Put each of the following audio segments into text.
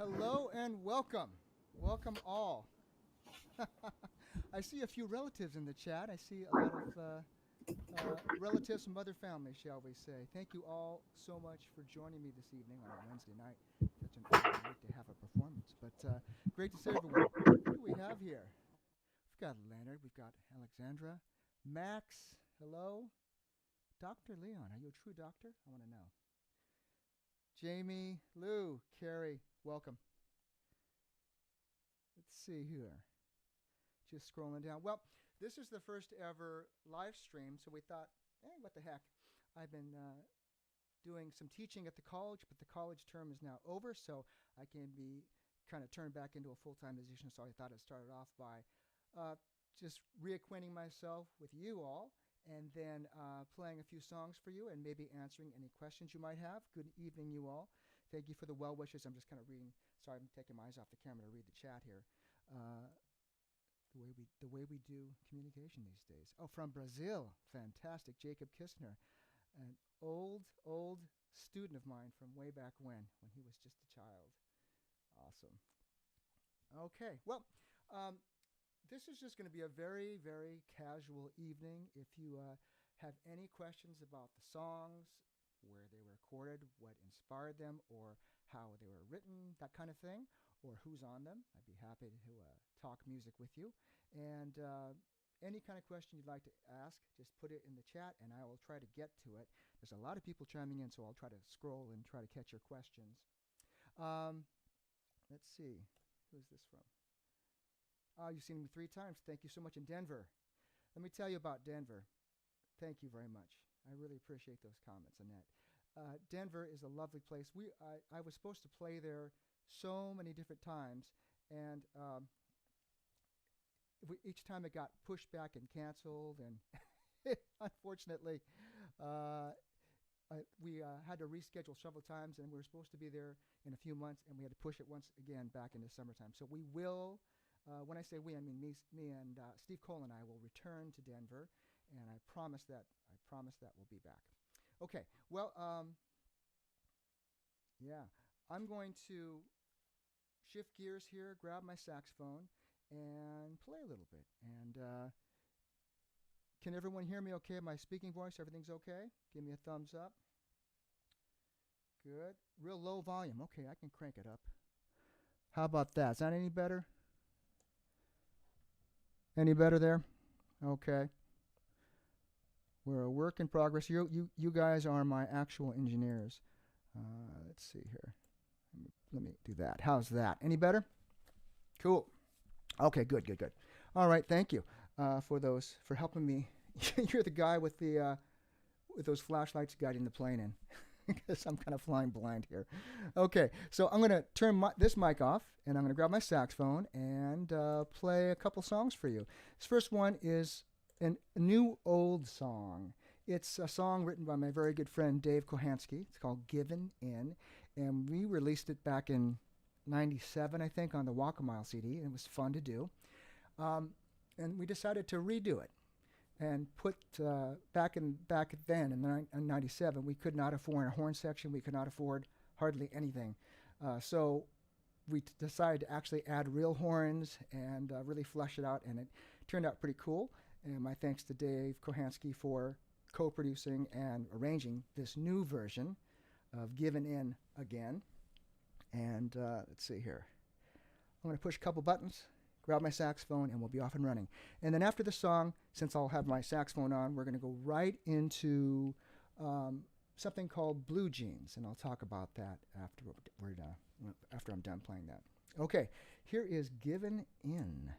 Hello and welcome. Welcome all. I see a few relatives in the chat. I see a lot of relatives from other families, shall we say. Thank you all so much for joining me this evening on a Wednesday night. Such an honor night to have a performance. But great to see everyone. Who do we have here? We've got Leonard. We've got Alexandra. Max, hello. Dr. Leon, are you a true doctor? I want to know. Jamie, Lou, Carrie, welcome. Let's see here. Just scrolling down. Well, this is the first ever live stream, so we thought, what the heck. I've been doing some teaching at the college, but the college term is now over, so I can be kind of turned back into a full-time musician, so I thought I'd start it off by just reacquainting myself with you all, and then playing a few songs for you and maybe answering any questions you might have. Good evening, you all. Thank you for the well wishes. I'm just kind of reading. Sorry, I'm taking my eyes off the camera to read the chat here. The way we do communication these days. Oh, from Brazil. Fantastic. Jacob Kistner, an old student of mine from way back when he was just a child. Awesome. Okay. Well, this is just going to be a very, very casual evening. If you have any questions about the songs, where they were recorded, what inspired them, or how they were written, that kind of thing, or who's on them, I'd be happy to talk music with you. And any kind of question you'd like to ask, just put it in the chat, and I will try to get to it. There's a lot of people chiming in, so I'll try to scroll and try to catch your questions. Let's see. Who's this from? Oh, you've seen me 3 times. Thank you so much. In Denver. Let me tell you about Denver. Thank you very much. I really appreciate those comments, Annette. Denver is a lovely place. I was supposed to play there so many different times, and each time it got pushed back and canceled, and unfortunately, we had to reschedule several times, and we were supposed to be there in a few months, and we had to push it once again back into summertime. So we will. When I say we, I mean me and Steve Cole and I will return to Denver, and I promise that we'll be back. Okay, well, yeah, I'm going to shift gears here, grab my saxophone, and play a little bit. And can everyone hear me okay? My speaking voice, everything's okay? Give me a thumbs up. Good. Real low volume. Okay, I can crank it up. How about that? Is that any better? Any better there? Okay. We're a work in progress. You guys are my actual engineers. Let's see here. Let me do that. How's that? Any better? Cool. Okay, good. All right, thank you for helping me. You're the guy with those flashlights guiding the plane in, because I'm kind of flying blind here. Okay, so I'm going to turn this mic off, and I'm going to grab my saxophone and play a couple songs for you. This first one is a new old song. It's a song written by my very good friend Dave Kohansky. It's called Givin In, and we released it back in '97, I think, on the Walk a Mile CD, and it was fun to do. And we decided to redo it and put back then in '97, we could not afford a horn section. We could not afford hardly anything. So we decided to actually add real horns and really flesh it out, and it turned out pretty cool. And my thanks to Dave Kohansky for co-producing and arranging this new version of Givin In again. And let's see here. I'm going to push a couple buttons, grab my saxophone, and we'll be off and running. And then after the song, since I'll have my saxophone on, we're going to go right into something called Blue Jeans, and I'll talk about that after I'm done playing that. Okay, here is Givin In.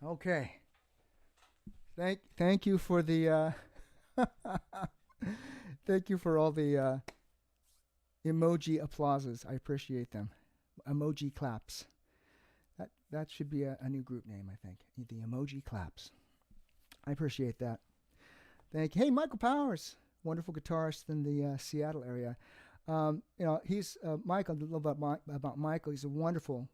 Okay. Thank you for the thank you for all the emoji applauses. I appreciate them. Emoji claps. That should be a new group name, I think. The emoji claps. I appreciate that. Thank you. Hey, Michael Powers, wonderful guitarist in the Seattle area. He's Michael. A little about Michael. He's a wonderful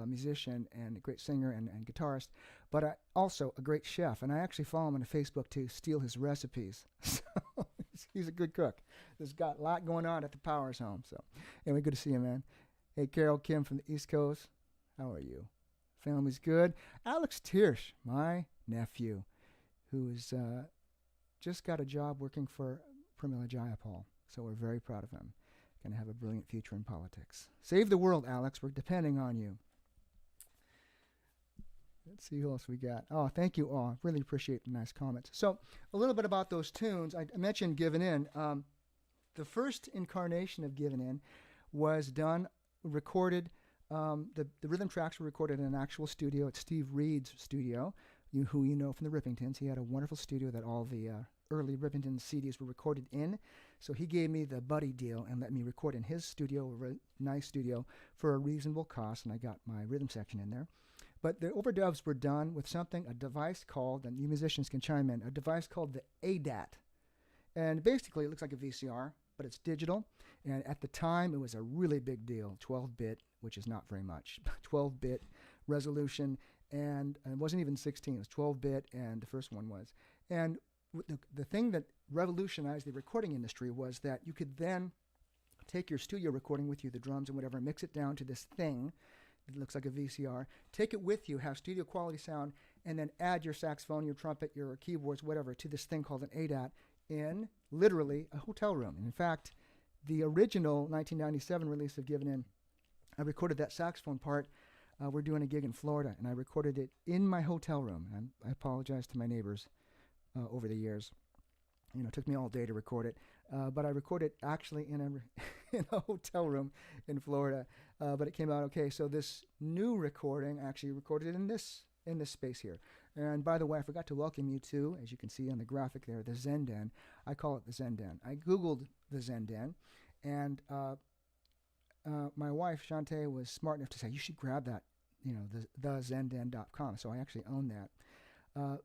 musician and a great singer and guitarist, but also a great chef. And I actually follow him on Facebook to steal his recipes. So he's a good cook. There's got a lot going on at the Powers home. So anyway, good to see you, man. Hey, Carol Kim from the East Coast. How are you? Family's good. Alex Tiersch, my nephew, who is just got a job working for Pramila Jayapal. So we're very proud of him. Going to have a brilliant future in politics. Save the world, Alex. We're depending on you. Let's see who else we got. Oh, thank you all. Really appreciate the nice comments. So a little bit about those tunes. I mentioned Givin In. The first incarnation of Givin In was recorded. The rhythm tracks were recorded in an actual studio at Steve Reed's studio, who you know from the Rippingtons. He had a wonderful studio that all the early Rippington CDs were recorded in. So he gave me the buddy deal and let me record in his studio, a nice studio, for a reasonable cost, and I got my rhythm section in there. But the overdubs were done with a device called, and you musicians can chime in, a device called the ADAT. And basically it looks like a VCR, but it's digital. And at the time it was a really big deal, 12-bit, which is not very much, 12-bit resolution, and it wasn't even 16, it was 12-bit, and the first one was. And the thing that revolutionized the recording industry was that you could then take your studio recording with you, the drums and whatever, mix it down to this thing that looks like a VCR, take it with you, have studio quality sound, and then add your saxophone, your trumpet, your keyboards, whatever, to this thing called an ADAT in literally a hotel room. And in fact, the original 1997 release of Givin In, I recorded that saxophone part. We're doing a gig in Florida, and I recorded it in my hotel room. And I apologize to my neighbors over the years. It took me all day to record it, but I recorded it actually in a hotel room in Florida, but it came out okay. So this new recording, I actually recorded it in this space here. And by the way, I forgot to welcome you to, as you can see on the graphic there, the Zen Den. I call it the Zen Den. I Googled the Zen Den, and my wife, Shantae, was smart enough to say, you should grab that, the zenden.com. So I actually own that.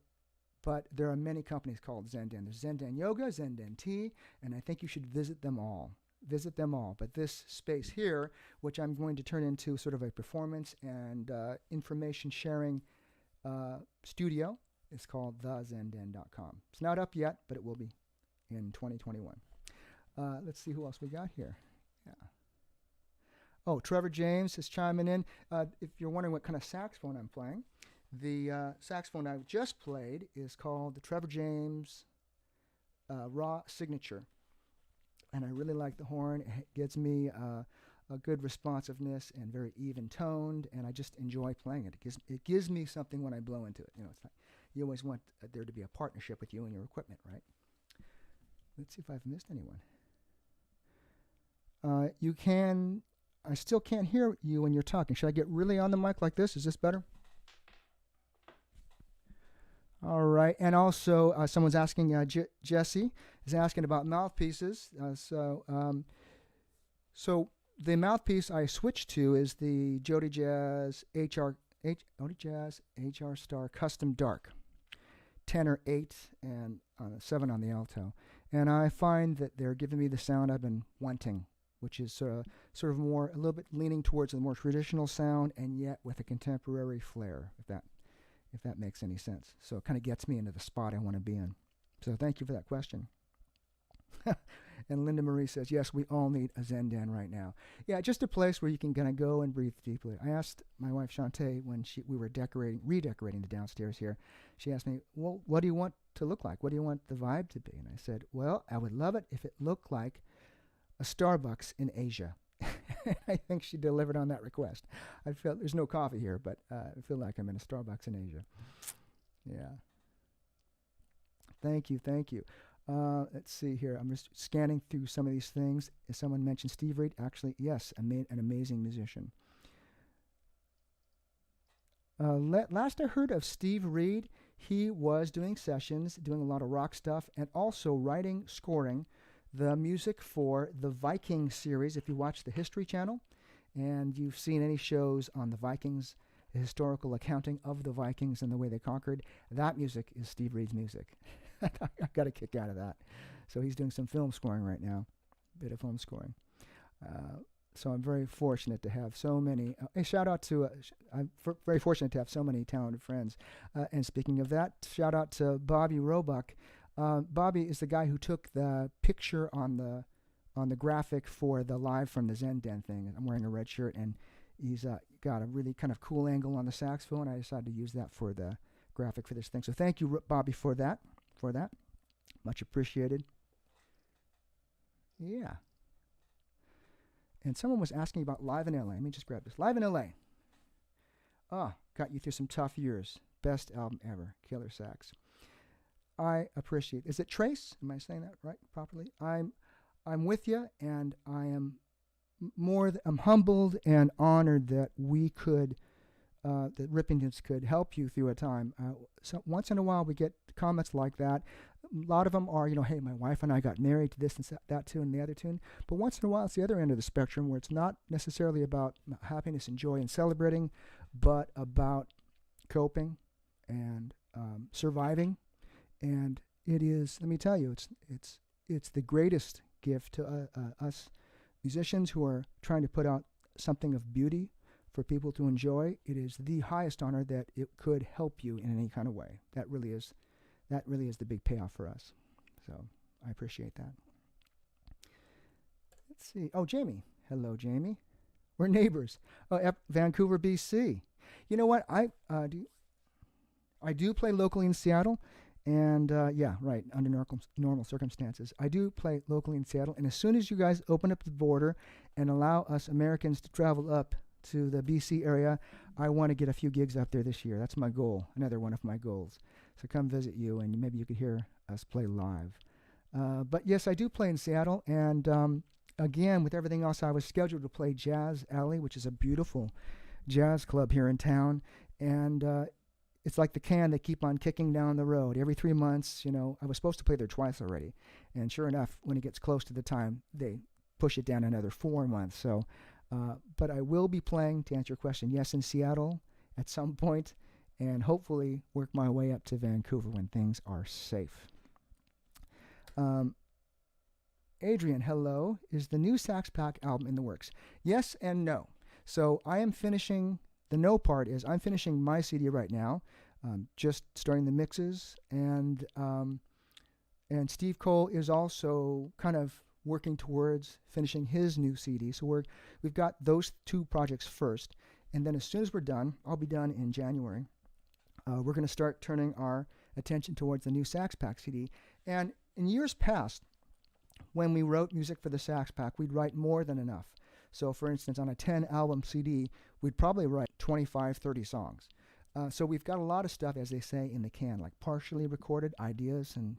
But there are many companies called Zen Den. There's Zen Den Yoga, Zen Den Tea, and I think you should visit them all. Visit them all. But this space here, which I'm going to turn into sort of a performance and information sharing studio, is called thezenden.com. It's not up yet, but it will be in 2021. Let's see who else we got here. Yeah. Oh, Trevor James is chiming in. If you're wondering what kind of saxophone I'm playing, the saxophone I just played is called the Trevor James Raw Signature. And I really like the horn. It gives me a good responsiveness and very even toned, and I just enjoy playing it. It gives me something when I blow into it. It's like you always want there to be a partnership with you and your equipment, right? Let's see if I've missed anyone. You can. I still can't hear you when you're talking. Should I get really on the mic like this? Is this better? All right. And also, someone's asking, Jesse is asking about mouthpieces. So the mouthpiece I switched to is the Jody Jazz HR Star Custom Dark, tenor 8 and 7 on the alto. And I find that they're giving me the sound I've been wanting, which is sort of more, a little bit leaning towards the more traditional sound, and yet with a contemporary flair, if that makes any sense. So it kind of gets me into the spot I want to be in. So thank you for that question. And Linda Marie says, yes, we all need a Zen Den right now. Yeah, just a place where you can kind of go and breathe deeply. I asked my wife Shantae when we were redecorating the downstairs here. She asked me, well, what do you want to look like? What do you want the vibe to be? And I said, well, I would love it if it looked like a Starbucks in Asia. I think she delivered on that request. I felt there's no coffee here, but I feel like I'm in a Starbucks in Asia. Yeah. Thank you. Let's see here. I'm just scanning through some of these things. As someone mentioned Steve Reed, actually, yes, an amazing musician. Last I heard of Steve Reed, he was doing sessions, doing a lot of rock stuff, and also scoring the music for the Viking series. If you watch the History Channel and you've seen any shows on the Vikings, the historical accounting of the Vikings and the way they conquered, that music is Steve Reed's music. I got a kick out of that. So he's doing some film scoring right now, a bit of film scoring. So I'm very fortunate to have so many. I'm very fortunate to have so many talented friends. And speaking of that, shout out to Bobby Roebuck. Bobby is the guy who took the picture on the graphic for the Live from the Zen Den thing. I'm wearing a red shirt, and he's got a really kind of cool angle on the saxophone. I decided to use that for the graphic for this thing. So thank you, Bobby, for that. Much appreciated. Yeah. And someone was asking about Live in LA. Let me just grab this. Live in LA. Got you through some tough years. Best album ever. Killer sax. I appreciate. Is it Trace? Am I saying that right properly? I'm with you, and I am I'm humbled and honored that we could, that Rippingtons could help you through a time. So once in a while we get comments like that. A lot of them are, hey, my wife and I got married to this and that tune and the other tune. But once in a while it's the other end of the spectrum where it's not necessarily about happiness and joy and celebrating, but about coping and surviving. And it is, let me tell you, it's the greatest gift to us musicians who are trying to put out something of beauty for people to enjoy. It is the highest honor that it could help you in any kind of way. That really is the big payoff for us. So I appreciate that. Let's see. Oh, Jamie. Hello, Jamie. We're neighbors. Vancouver, BC. You know what? I do play locally in Seattle. And yeah, right, under normal circumstances. I do play locally in Seattle, and as soon as you guys open up the border and allow us Americans to travel up to the BC area, I want to get a few gigs up there this year. That's my goal, another one of my goals. So come visit you, and maybe you could hear us play live. But yes, I do play in Seattle, and again, with everything else, I was scheduled to play Jazz Alley, which is a beautiful jazz club here in town, and it's like the can they keep on kicking down the road. Every 3 months, I was supposed to play there twice already. And sure enough, when it gets close to the time, they push it down another 4 months. So, but I will be playing, to answer your question, yes, in Seattle at some point, and hopefully work my way up to Vancouver when things are safe. Adrian, hello. Is the new Sax Pack album in the works? Yes and no. So I am finishing. The no part is I'm finishing my CD right now, just starting the mixes, and Steve Cole is also kind of working towards finishing his new CD. So we've got those two projects first, and then as soon as we're done, I'll be done in January. We're going to start turning our attention towards the new Sax Pack CD. And in years past, when we wrote music for the Sax Pack, we'd write more than enough. So for instance, on a 10-album CD, we'd probably write 25, 30 songs. So we've got a lot of stuff, as they say, in the can, like partially recorded ideas and,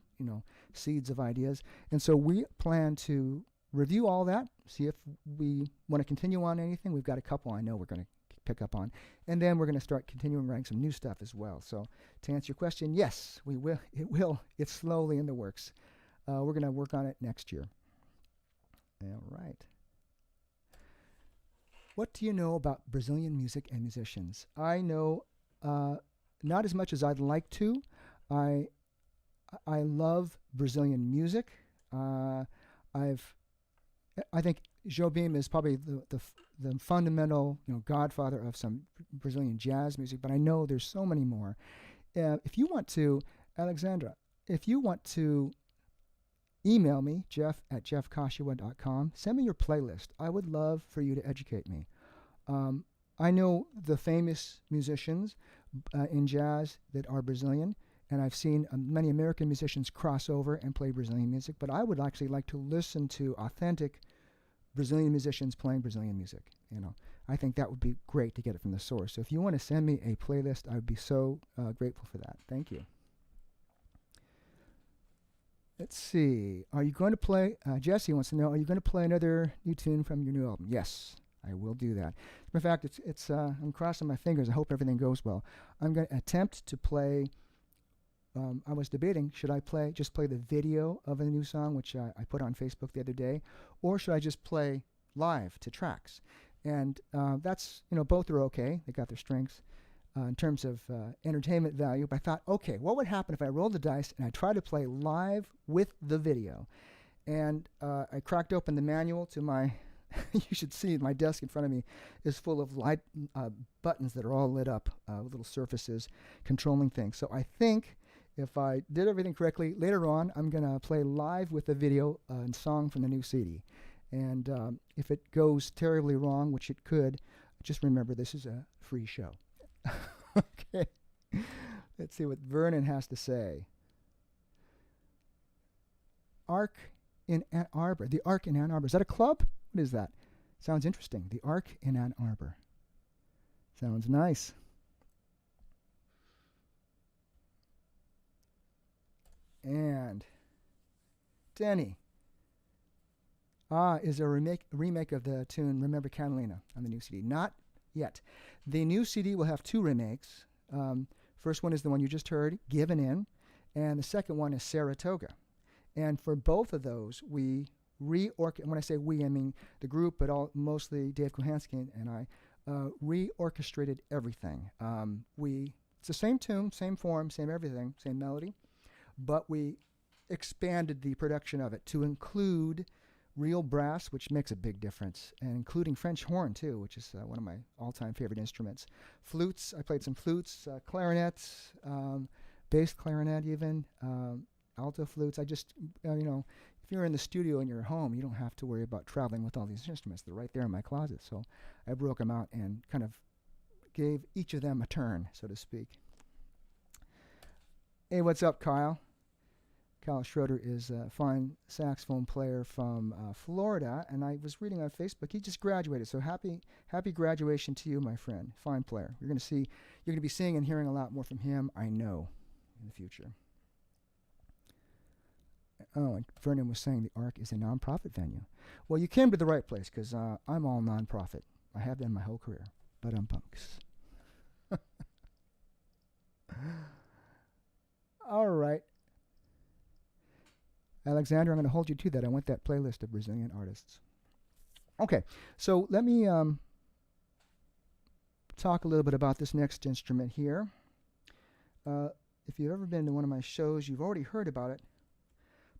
seeds of ideas. And so we plan to review all that, see if we want to continue on anything. We've got a couple I know we're going to pick up on. And then we're going to start continuing writing some new stuff as well. So to answer your question, yes, we will. It will. It's slowly in the works. We're going to work on it next year. All right. What do you know about Brazilian music and musicians? I know not as much as I'd like to. I love Brazilian music. I think Jobim is probably the fundamental, godfather of some Brazilian jazz music, but I know there's so many more. If you want to, Alexandra, if you want to email me, jeff@jeffkashiwa.com, send me your playlist. I would love for you to educate me. I know the famous musicians in jazz that are Brazilian, and I've seen many American musicians cross over and play Brazilian music, but I would actually like to listen to authentic Brazilian musicians playing Brazilian music. I think that would be great to get it from the source. So if you want to send me a playlist, I would be so grateful for that. Thank you. Let's see. Are you going to play, Jesse wants to know, are you going to play another new tune from your new album? Yes, I will do that. In fact, I'm crossing my fingers. I hope everything goes well. I'm going to attempt to play, I was debating, should I just play the video of a new song, which I put on Facebook the other day, or should I just play live to tracks? And that's, both are okay. They got their strengths. In terms of entertainment value, but I thought, okay, what would happen if I rolled the dice and I tried to play live with the video? And I cracked open the manual to my, you should see my desk in front of me is full of light buttons that are all lit up, with little surfaces controlling things. So I think if I did everything correctly, later on I'm going to play live with the video and song from the new CD. And if it goes terribly wrong, which it could, just remember this is a free show. Okay, let's see what Vernon has to say. Arc in Ann Arbor. The Arc in Ann Arbor. Is that a club? What is that? Sounds interesting. The Arc in Ann Arbor. Sounds nice. And Denny. Is a remake of the tune Remember Catalina on the new CD. Not yet. The new CD will have two remakes. First one is the one you just heard, Givin In, and the second one is Saratoga. And for both of those, we when I say we, I mean the group, but mostly Dave Kohansky and I reorchestrated everything. It's the same tune, same form, same everything, same melody, but we expanded the production of it to include real brass, which makes a big difference, and including French horn too, which is one of my all-time favorite instruments. Flutes, I played some flutes, clarinets, bass clarinet even, alto flutes. I just, if you're in the studio in your home, you don't have to worry about traveling with all these instruments. They're right there in my closet. So I broke them out and kind of gave each of them a turn, so to speak. Hey, what's up, Kyle? Kyle Schroeder is a fine saxophone player from Florida, and I was reading on Facebook, he just graduated, so happy graduation to you, my friend. Fine player. You're going to be seeing and hearing a lot more from him, I know, in the future. Oh, and Vernon was saying the Arc is a non-profit venue. Well, you came to the right place, because I'm all non-profit. I have been my whole career, but I'm punks. All right. Alexander, I'm going to hold you to that. I want that playlist of Brazilian artists. Okay, so let me talk a little bit about this next instrument here. If you've ever been to one of my shows, you've already heard about it.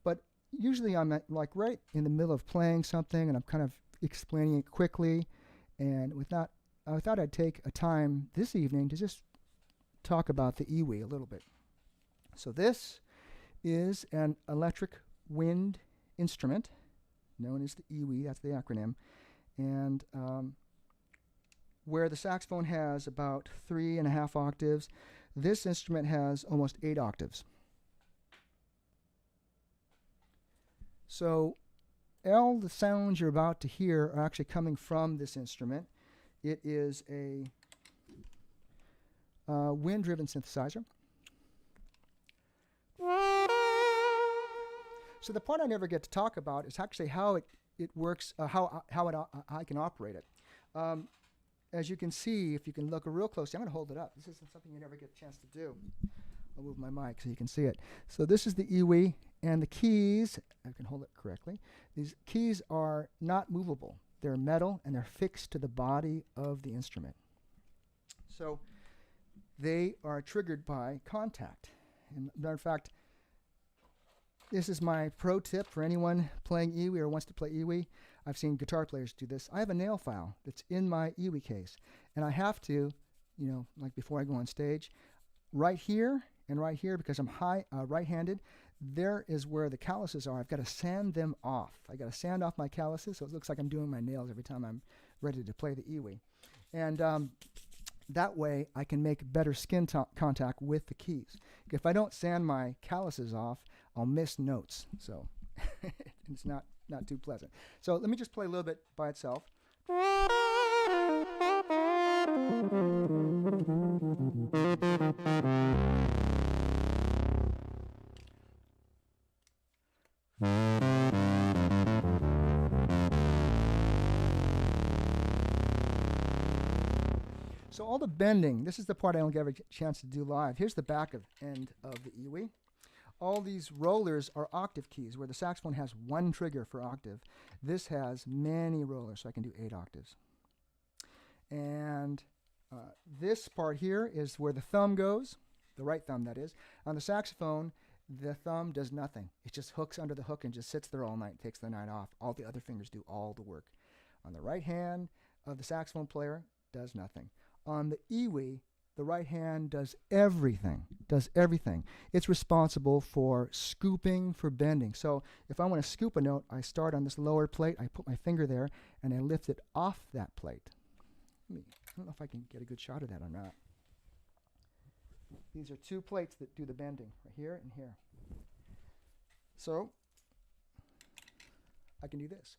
But usually I'm right in the middle of playing something, and I'm kind of explaining it quickly. And I thought I'd take a time this evening to just talk about the EWI a little bit. So this is an electric wind instrument known as the EWI, that's the acronym, and where the saxophone has about 3.5 octaves, this instrument has almost 8 octaves. So all the sounds you're about to hear are actually coming from this instrument. It is a wind-driven synthesizer. So the part I never get to talk about is actually how it it works, how I can operate it. As you can see, if you can look real closely, I'm going to hold it up. This isn't something you never get a chance to do. I'll move my mic so you can see it. So this is the EWI, and the keys, I can hold it correctly. These keys are not movable. They're metal, and they're fixed to the body of the instrument. So they are triggered by contact. And matter of fact, this is my pro tip for anyone playing EWI or wants to play EWI. I've seen guitar players do this. I have a nail file that's in my EWI case, and I have to, you know, like before I go on stage, right here and right here, because I'm right-handed, there is where the calluses are. I've got to sand them off. I got to sand off my calluses so it looks like I'm doing my nails every time I'm ready to play the EWI. And that way I can make better skin contact with the keys. If I don't sand my calluses off, I'll miss notes. So it's not too pleasant. So let me just play a little bit by itself. So all the bending, this is the part I don't get a chance to do live. Here's the back end of the EWI. All these rollers are octave keys, where the saxophone has one trigger for octave. This has many rollers, so I can do 8 octaves. And this part here is where the thumb goes, the right thumb that is. On the saxophone, the thumb does nothing. It just hooks under the hook and just sits there all night, takes the night off. All the other fingers do all the work. On the right hand of the saxophone player, does nothing. On the EWI, the right hand does everything, It's responsible for scooping, for bending. So if I want to scoop a note, I start on this lower plate, I put my finger there, and I lift it off that plate. I don't know if I can get a good shot of that or not. These are 2 plates that do the bending, right here and here. So I can do this.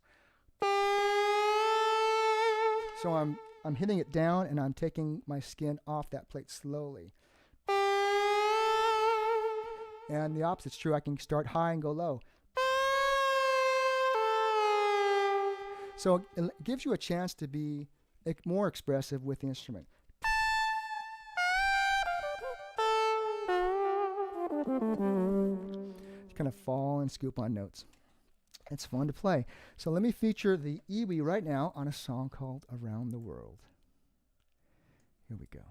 So I'm hitting it down, and I'm taking my skin off that plate slowly. And the opposite's true. I can start high and go low. So it gives you a chance to be more expressive with the instrument. Kind of fall and scoop on notes. It's fun to play. So let me feature the EWI right now on a song called Around the World. Here we go.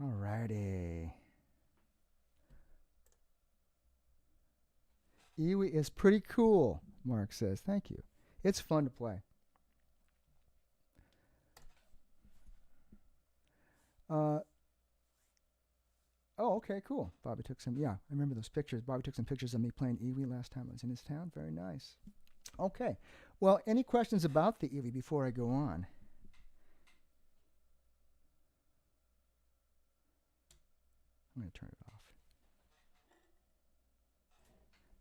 All righty. EWI is pretty cool, Mark says. Thank you. It's fun to play. Oh, okay, cool. Bobby took some, yeah, I remember those pictures. Bobby took some pictures of me playing EWI last time I was in his town. Very nice. Okay. Well, any questions about the EWI before I go on? I'm going to turn it off.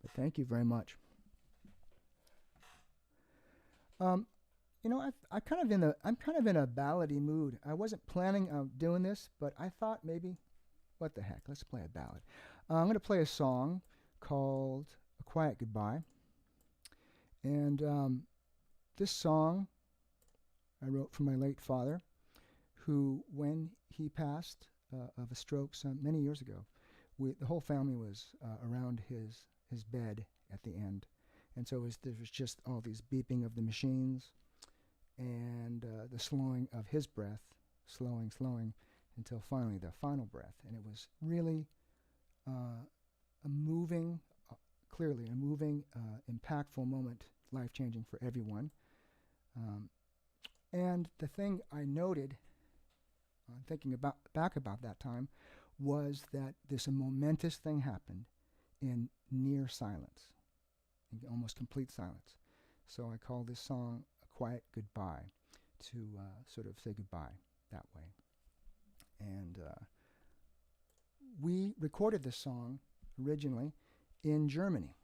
But thank you very much. You know, I'm kind of in a ballady mood. I wasn't planning on doing this, but I thought maybe, what the heck? Let's play a ballad. I'm going to play a song called "A Quiet Goodbye," and this song I wrote for my late father, who, when he passed of a stroke many years ago, the whole family was around his bed at the end, and so there was just all these beeping of the machines, and the slowing of his breath, slowing, until finally the final breath. And it was really a moving, clearly a moving, impactful moment, life-changing for everyone. And the thing I noted, thinking back about that time, was that this momentous thing happened in near silence, in almost complete silence. So I call this song "A Quiet Goodbye," to sort of say goodbye that way. And we recorded this song originally in Germany.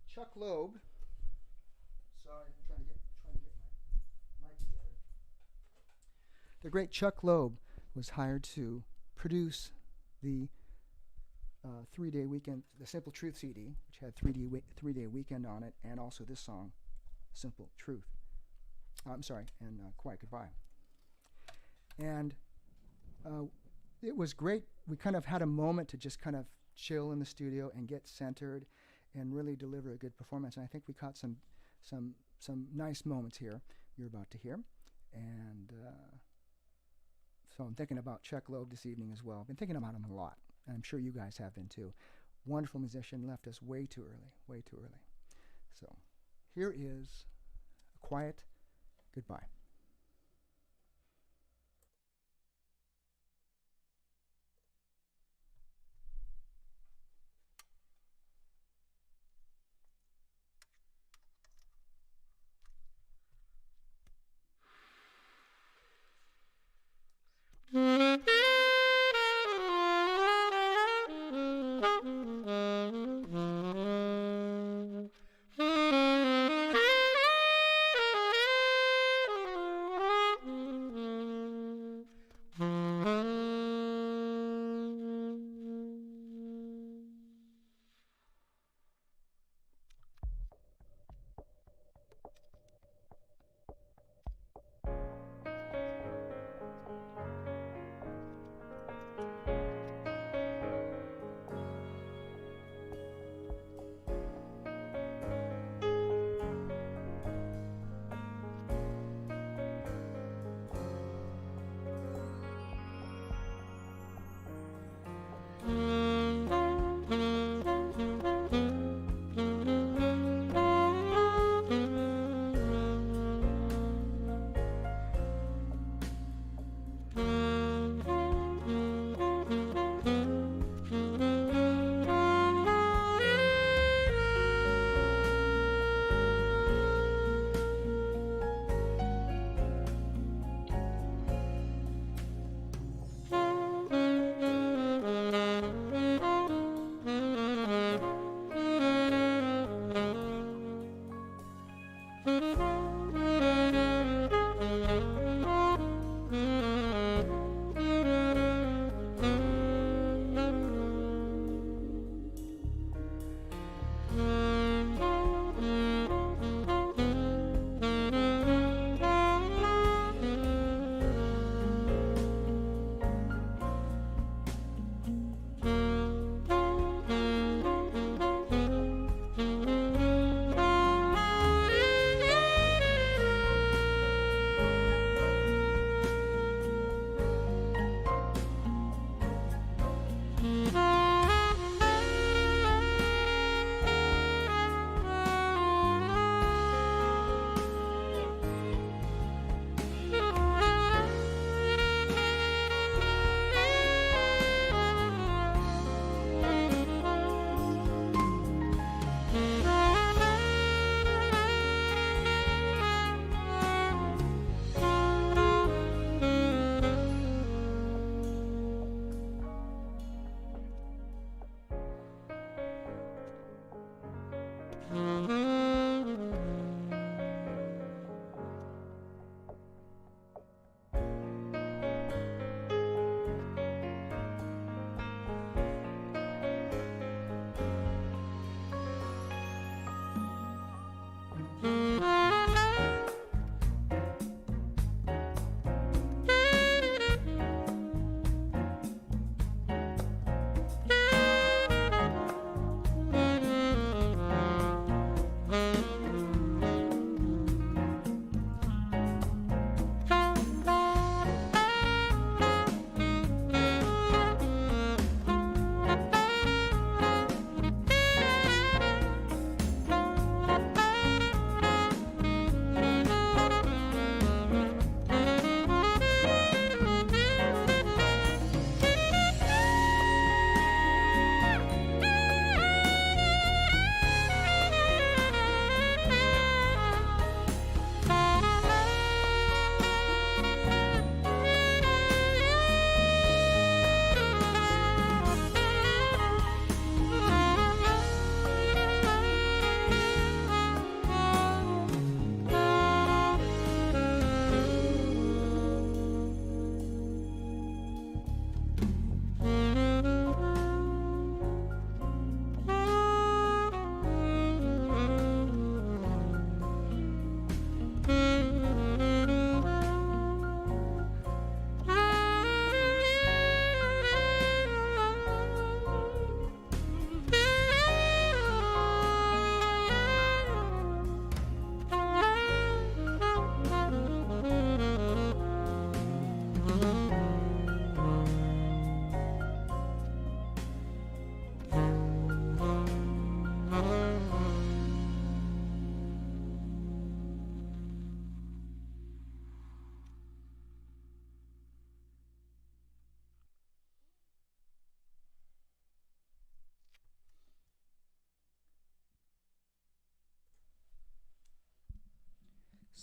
Chuck Loeb, sorry, I'm trying to get my mic together. The great Chuck Loeb was hired to produce the 3-day weekend, the Simple Truth CD, which had 3-day weekend on it, and also this song, Simple Truth. And Quiet Goodbye. And it was great. We kind of had a moment to just kind of chill in the studio and get centered and really deliver a good performance. And I think we caught some nice moments here you're about to hear. And so I'm thinking about Chuck Loeb this evening as well. I've been thinking about him a lot. And I'm sure you guys have been too. Wonderful musician, left us way too early. So here is A Quiet Goodbye.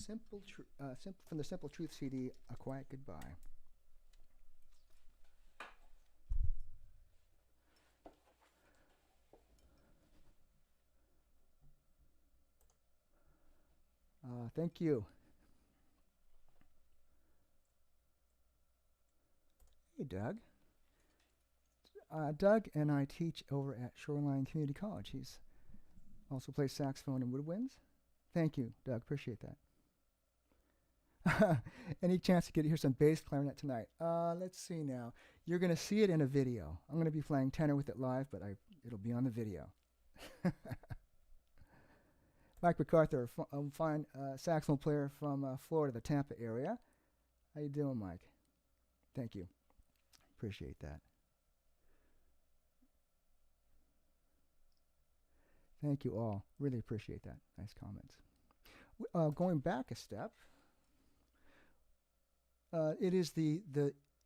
from the Simple Truth CD, A Quiet Goodbye. Thank you. Hey, Doug. Doug and I teach over at Shoreline Community College. He's also plays saxophone and woodwinds. Thank you, Doug. Appreciate that. Any chance to get to hear some bass clarinet tonight? Let's see now. You're going to see it in a video. I'm going to be playing tenor with it live, but it'll be on the video. Mike MacArthur, a fine saxophone player from Florida, the Tampa area. How you doing, Mike? Thank you. Appreciate that. Thank you all. Really appreciate that. Nice comments. Going back a step, it is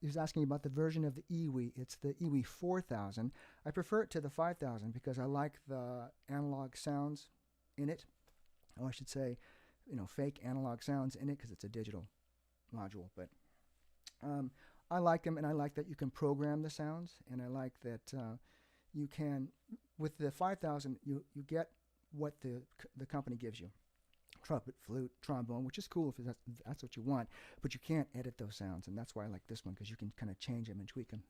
he's asking about the version of the EWI. It's the EWI 4000. I prefer it to the 5000 because I like the analog sounds in it. Oh, I should say, fake analog sounds in it because it's a digital module. But I like them, and I like that you can program the sounds, and I like that you can, with the 5000, you get what the company gives you. Trumpet, flute, trombone, which is cool if that's what you want, but you can't edit those sounds, and that's why I like this one, because you can kind of change them and tweak them.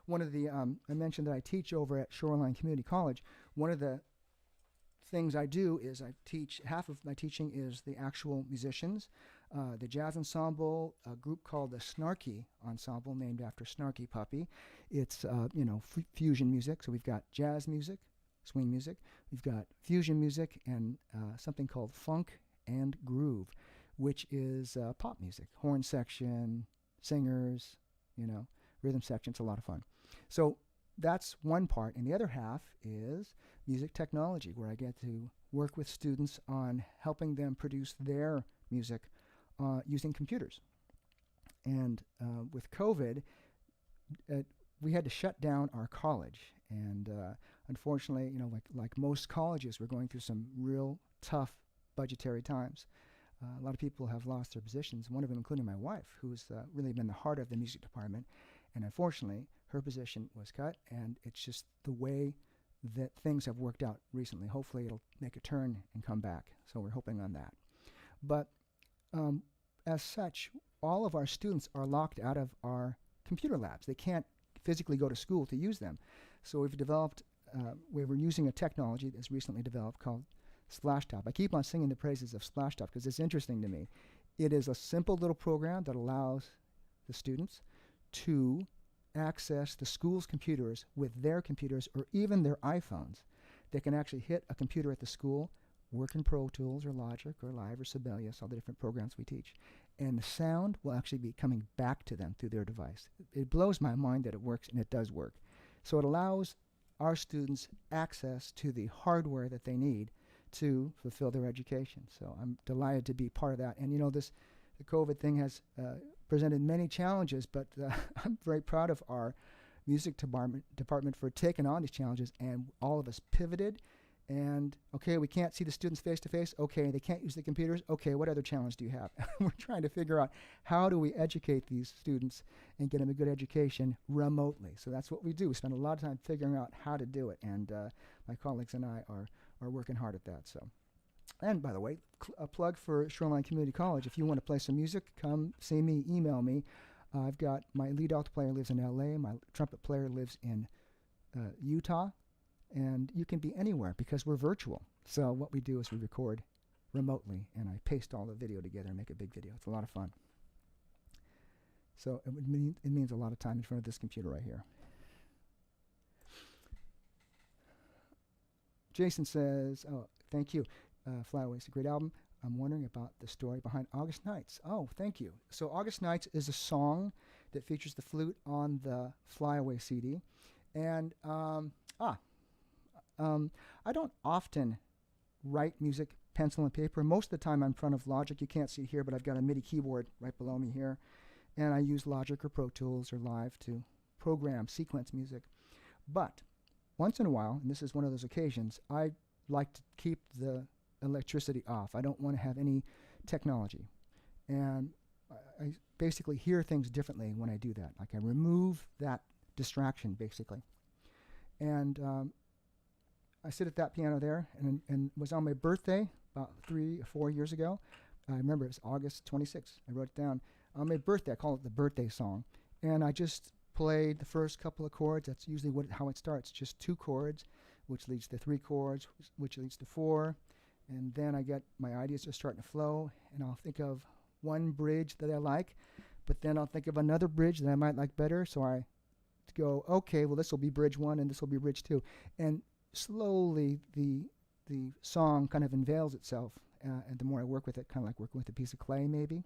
One of the, I mentioned that I teach over at Shoreline Community College. One of the things I do is I teach, half of my teaching is the actual musicians, the jazz ensemble, a group called the Snarky Ensemble, named after Snarky Puppy. It's, fusion music, so we've got jazz music, swing music, we've got fusion music, and something called funk and groove, which is pop music, horn section, singers, rhythm section. It's a lot of fun. So that's one part, and the other half is music technology, where I get to work with students on helping them produce their music using computers. And with COVID, we had to shut down our college, and unfortunately, like most colleges, we're going through some real tough budgetary times. A lot of people have lost their positions, one of them including my wife, who's really been the heart of the music department, and unfortunately, her position was cut, and it's just the way that things have worked out recently. Hopefully it'll make a turn and come back, so we're hoping on that. But as such, all of our students are locked out of our computer labs. They can't physically go to school to use them. So we've developed, we were using a technology that's recently developed called Splashtop. I keep on singing the praises of Splashtop because it's interesting to me. It is a simple little program that allows the students to access the school's computers with their computers or even their iPhones. They can actually hit a computer at the school, work in Pro Tools or Logic or Live or Sibelius, all the different programs we teach, and the sound will actually be coming back to them through their device. It blows my mind that it works, and it does work. So it allows our students access to the hardware that they need to fulfill their education. So I'm delighted to be part of that. And the COVID thing has presented many challenges, but I'm very proud of our music department for taking on these challenges, and all of us pivoted. And okay, we can't see the students face to face. Okay, they can't use the computers. Okay, what other challenge do you have? We're trying to figure out how do we educate these students and get them a good education remotely. So that's what we do. We spend a lot of time figuring out how to do it, and my colleagues and I are working hard at that. So, and by the way, a plug for Shoreline Community College. If you want to play some music, come see me, email me. I've got my lead alto player lives in LA. My trumpet player lives in Utah. And you can be anywhere because we're virtual. So what we do is we record remotely, and I paste all the video together and make a big video. It's a lot of fun. So it means a lot of time in front of this computer right here. Jason says, oh, thank you. Flyaway is a great album. I'm wondering about the story behind August Nights. Oh, thank you. So August Nights is a song that features the flute on the Flyaway CD. And, I don't often write music pencil and paper. Most of the time I'm in front of Logic. You can't see here, but I've got a MIDI keyboard right below me here. And I use Logic or Pro Tools or Live to program sequence music. But once in a while, and this is one of those occasions, I like to keep the electricity off. I don't want to have any technology. And I basically hear things differently when I do that. Like I remove that distraction, basically. And I sit at that piano there, and it was on my birthday about 3 or 4 years ago. I remember it was August 26th. I wrote it down. On my birthday, I call it the birthday song. And I just played the first couple of chords. That's usually how it starts. Just 2 chords, which leads to 3 chords, which leads to 4. And then I get my ideas are starting to flow, and I'll think of one bridge that I like, but then I'll think of another bridge that I might like better. So I go, okay, well, this will be bridge 1 and this will be bridge 2. And slowly the song kind of unveils itself. And the more I work with it, kind of like working with a piece of clay maybe.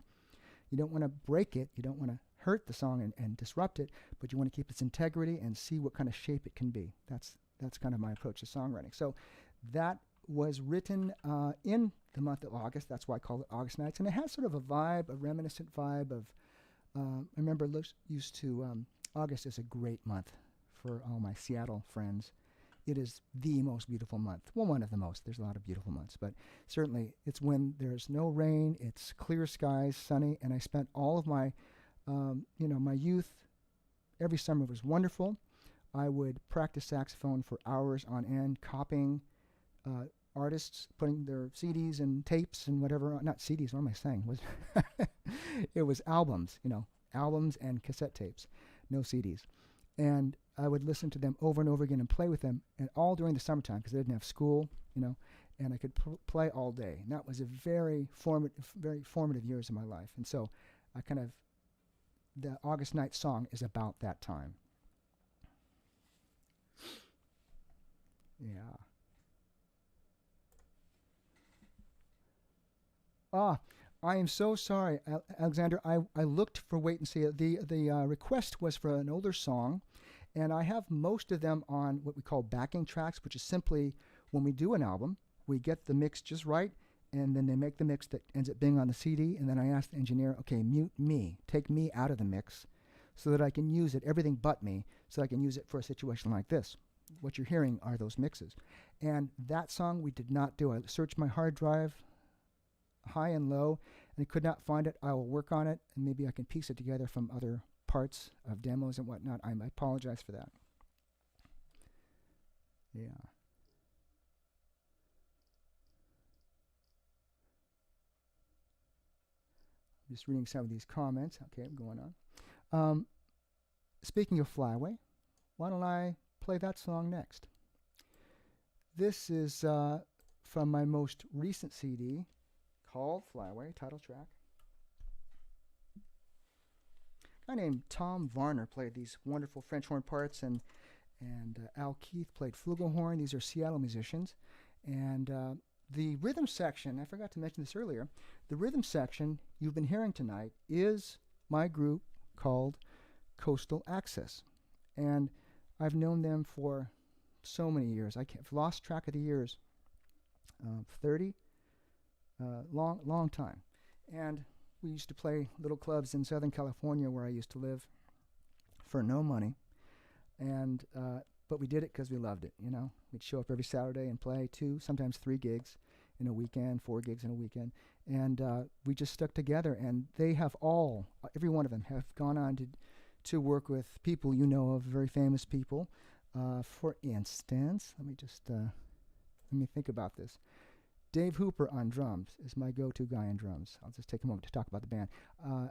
You don't want to break it. You don't want to hurt the song and disrupt it, but you want to keep its integrity and see what kind of shape it can be. That's kind of my approach to songwriting. So that was written in the month of August. That's why I call it August Nights. And it has sort of a vibe, a reminiscent vibe of, I remember used to, August is a great month for all my Seattle friends. It is the most beautiful month. Well, one of the most. There's a lot of beautiful months, but certainly it's when there's no rain, it's clear skies, sunny, and I spent all of my, my youth, every summer was wonderful. I would practice saxophone for hours on end, copying artists, putting their CDs and tapes and whatever, not CDs, what am I saying? It was albums, albums and cassette tapes, no CDs. And I would listen to them over and over again and play with them, and all during the summertime because I didn't have school, and I could play all day. And that was a very formative years of my life. And so the August Night song is about that time. Yeah. I am so sorry, Alexander. I looked for Wait and See. The request was for an older song, and I have most of them on what we call backing tracks, which is simply when we do an album, we get the mix just right, and then they make the mix that ends up being on the CD, and then I ask the engineer, okay, mute me, take me out of the mix so that I can use it, everything but me, so I can use it for a situation like this. What you're hearing are those mixes. And that song we did not do. I searched my hard drive high and low, and I could not find it. I will work on it, and maybe I can piece it together from other parts of demos and whatnot. I apologize for that. Yeah. Just reading some of these comments. Okay, I'm going on. Speaking of Flyway, why don't I play that song next? This is from my most recent CD called Flyway, title track. A guy named Tom Varner played these wonderful French horn parts, and Al Keith played flugelhorn. These are Seattle musicians. And the rhythm section, I forgot to mention this earlier, the rhythm section you've been hearing tonight is my group called Coastal Access. And I've known them for so many years. I've lost track of the years. 30? Long time. And we used to play little clubs in Southern California where I used to live for no money. And but we did it because we loved it, We'd show up every Saturday and play 2, sometimes 3 gigs in a weekend, 4 gigs in a weekend. And we just stuck together. And they have every one of them have gone on to work with people of, very famous people. For instance, let me think about this. Dave Hooper on drums is my go-to guy on drums. I'll just take a moment to talk about the band.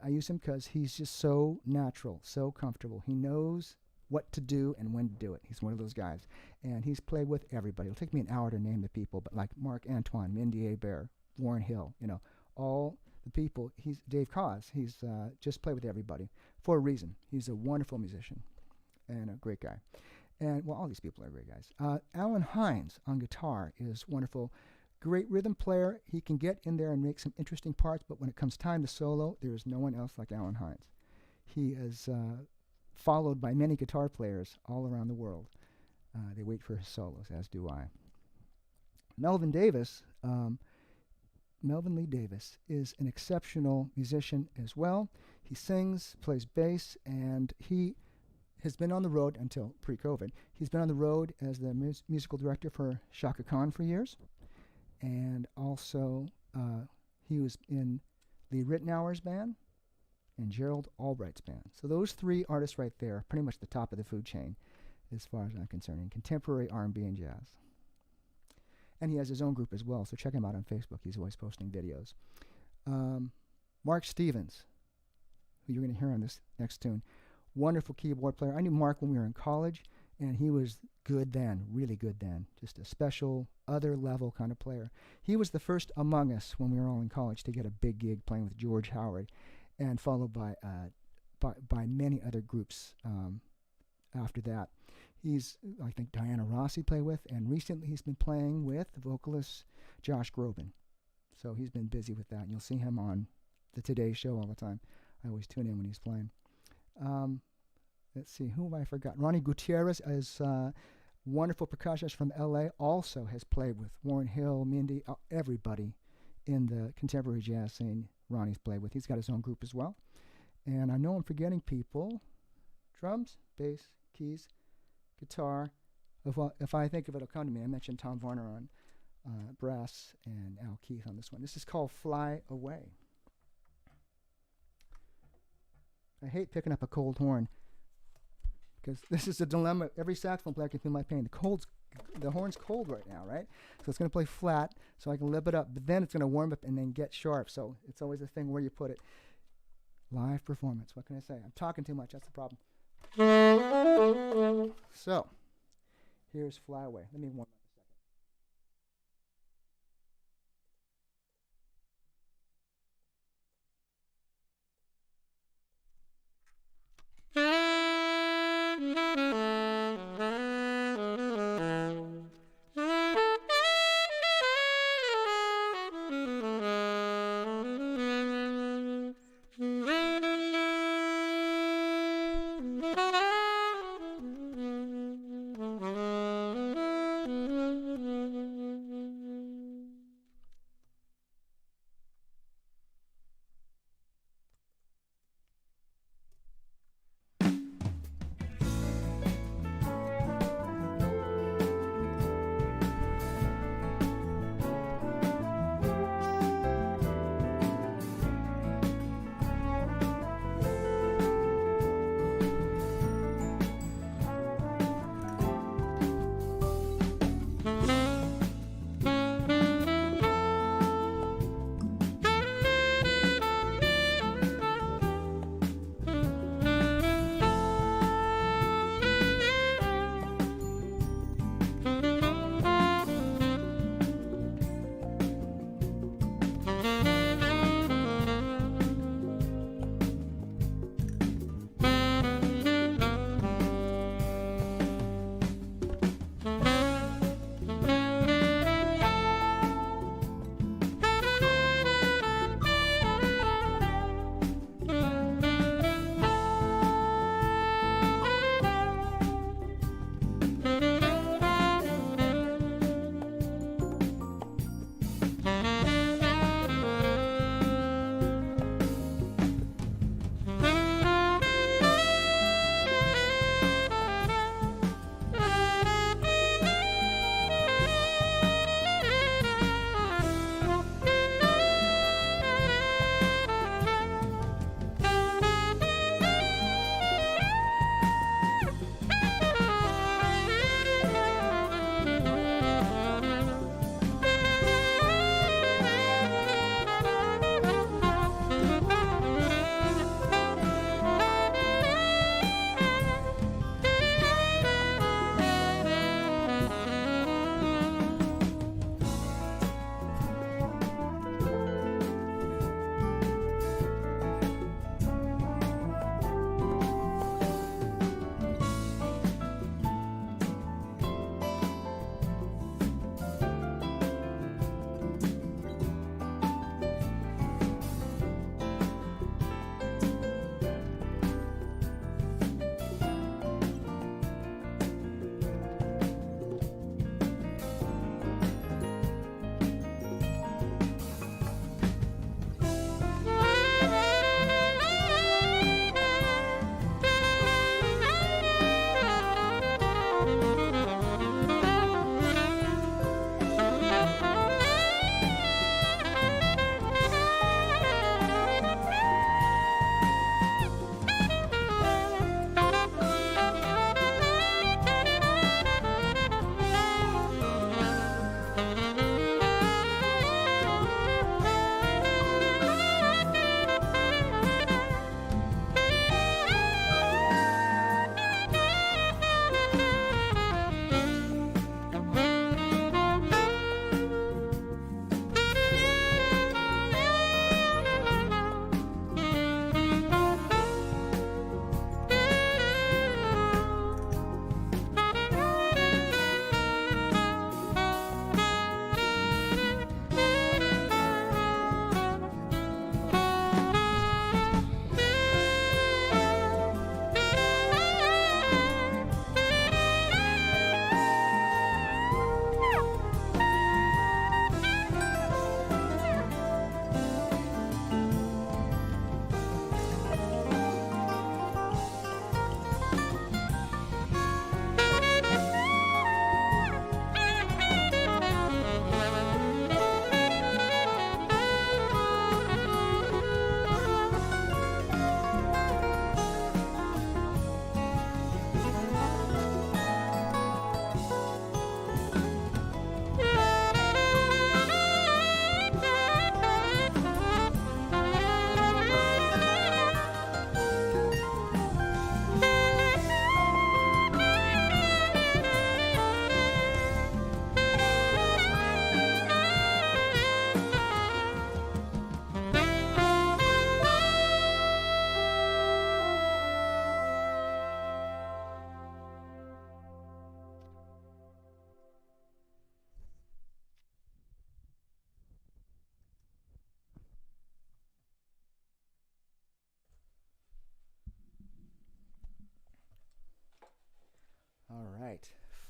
I use him because he's just so natural, so comfortable. He knows what to do and when to do it. He's one of those guys. And he's played with everybody. It'll take me an hour to name the people, but like Mark Antoine, Mindy Bear, Warren Hill, all the people. He's Dave Cause. He's just played with everybody for a reason. He's a wonderful musician and a great guy. And, well, all these people are great guys. Alan Hines on guitar is wonderful. Great rhythm player. He can get in there and make some interesting parts, but when it comes time to solo, there is no one else like Alan Hines. He is followed by many guitar players all around the world. They wait for his solos, as do I. Melvin Lee Davis is an exceptional musician as well. He sings, plays bass, and he has been on the road until pre-COVID. He's been on the road as the musical director for Shaka Khan for years. And also, He was in Lee Ritenour's band and Gerald Albright's band. So those three artists right there are pretty much the top of the food chain as far as I'm concerned in contemporary R&B and jazz. And he has his own group as well, so check him out on Facebook. He's always posting videos. Mark Stevens, who you're going to hear on this next tune, wonderful keyboard player. I knew Mark when we were in college, and he was good then, really good then. Just a special, other level kind of player. He was the first among us when we were all in college to get a big gig playing with George Howard, and followed by many other groups after that. He's, I think, Diana Rossi played with, and recently he's been playing with the vocalist Josh Groban. So he's been busy with that, and you'll see him on the Today Show all the time. I always tune in when he's playing. Let's see, who have I forgotten? Ronnie Gutierrez is a wonderful percussionist from L.A., also has played with Warren Hill, Mindy, everybody in the contemporary jazz scene Ronnie's played with. He's got his own group as well. And I know I'm forgetting people. Drums, bass, keys, guitar. If I think of it, it'll come to me. I mentioned Tom Varner on brass and Al Keith on this one. This is called Fly Away. I hate picking up a cold horn because this is a dilemma. Every saxophone player can feel my pain. The horn's cold right now, right? So it's going to play flat so I can lip it up, but then it's going to warm up and then get sharp. So it's always a thing where you put it. Live performance. What can I say? I'm talking too much. That's the problem. So here's Fly Away. Let me warm up.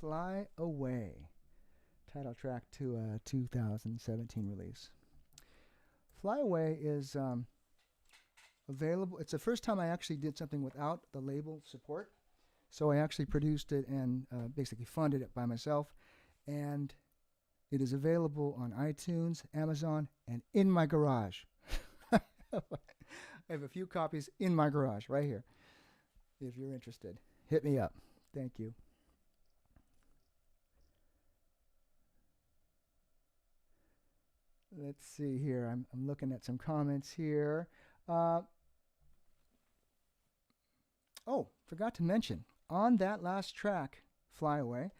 Fly Away, title track to a 2017 release. Fly Away is available. It's the first time I actually did something without the label support. So I actually produced it and basically funded it by myself. And it is available on iTunes, Amazon, and in my garage. I have a few copies in my garage right here. If you're interested, hit me up. Thank you. Let's see here. I'm looking at some comments here. Oh, forgot to mention, on that last track, Fly Away,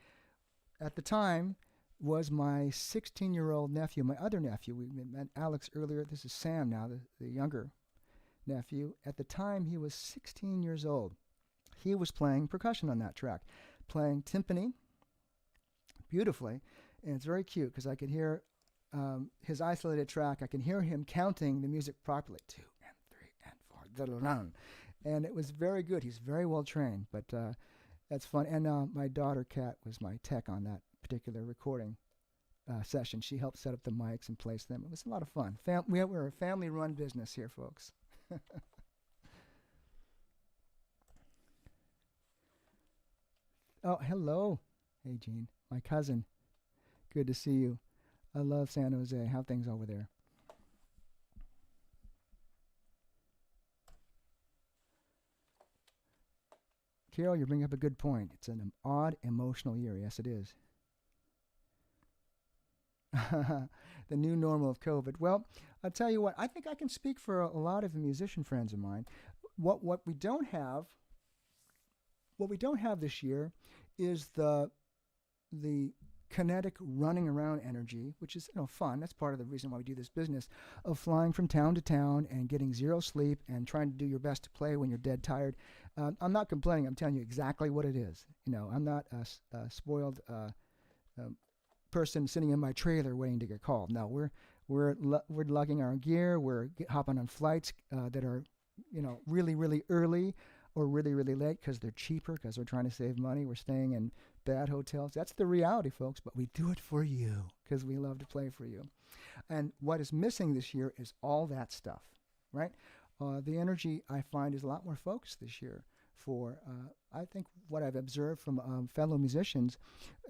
at the time was my 16-year-old nephew, my other nephew. We met Alex earlier. This is Sam now, the younger nephew. At the time, he was 16 years old. He was playing percussion on that track, playing timpani beautifully. And it's very cute because I could hear his isolated track. I can hear him counting the music properly. 2 and 3 and 4. And it was very good. He's very well trained, but that's fun. And my daughter, Kat, was my tech on that particular recording session. She helped set up the mics and place them. It was a lot of fun. We're a family-run business here, folks. Oh, hello. Hey, Gene, my cousin. Good to see you. I love San Jose. How are things over there? Carol, you bring up a good point. It's an odd emotional year. Yes, it is. The new normal of COVID. Well, I'll tell you what. I think I can speak for a lot of the musician friends of mine. What we don't have this year is the kinetic running around energy, which is fun. That's part of the reason why we do this business of flying from town to town and getting zero sleep and trying to do your best to play when you're dead tired. I'm not complaining. I'm telling you exactly what it is. I'm not a spoiled person sitting in my trailer waiting to get called. No, we're lugging our gear. We're hopping on flights that are really, really early or really, really late because they're cheaper, because we're trying to save money. We're staying in bad hotels. That's the reality, folks, but we do it for you because we love to play for you. And what is missing this year is all that stuff, right? The energy, I find, is a lot more focused this year for, I think, what I've observed from fellow musicians.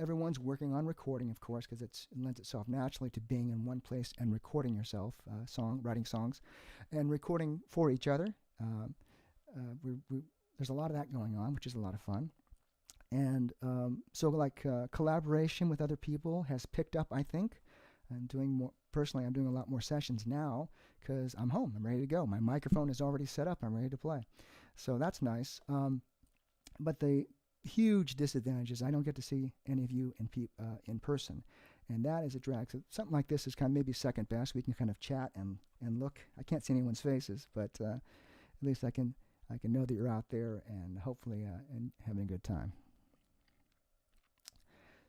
Everyone's working on recording, of course, because it lends itself naturally to being in one place and recording yourself, writing songs, and recording for each other. There's a lot of that going on, which is a lot of fun. And collaboration with other people has picked up, I think. I'm doing a lot more sessions now because I'm home. I'm ready to go. My microphone is already set up. I'm ready to play. So that's nice. But the huge disadvantage is I don't get to see any of you in person. And that is a drag. So something like this is kind of maybe second best. We can kind of chat and look. I can't see anyone's faces, but at least I can know that you're out there and hopefully and having a good time.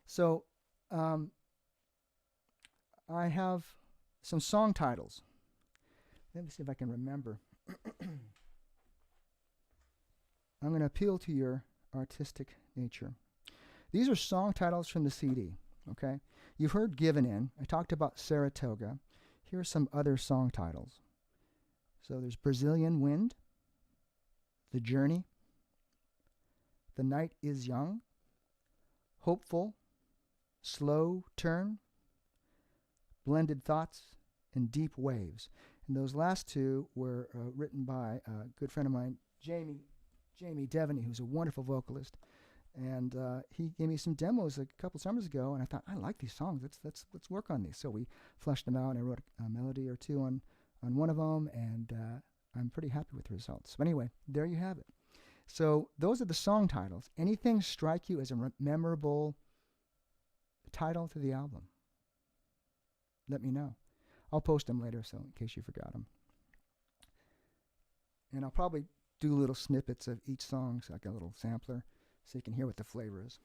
So I have some song titles. Let me see if I can remember. I'm going to appeal to your artistic nature. These are song titles from the CD, okay? You've heard Givin In. I talked about Saratoga. Here are some other song titles. So there's Brazilian Wind, The Journey, The Night Is Young, Hopeful, Slow Turn, Blended Thoughts, and Deep Waves. And those last two were written by a good friend of mine, Jamie Devaney, who's a wonderful vocalist. And he gave me some demos a couple summers ago, and I thought, I like these songs. Let's work on these. So we fleshed them out, and I wrote a melody or two on one of them, and I'm pretty happy with the results. But anyway, there you have it. So those are the song titles. Anything strike you as a memorable title to the album? Let me know. I'll post them later, so in case you forgot them. And I'll probably do little snippets of each song, so like a little sampler, so you can hear what the flavor is.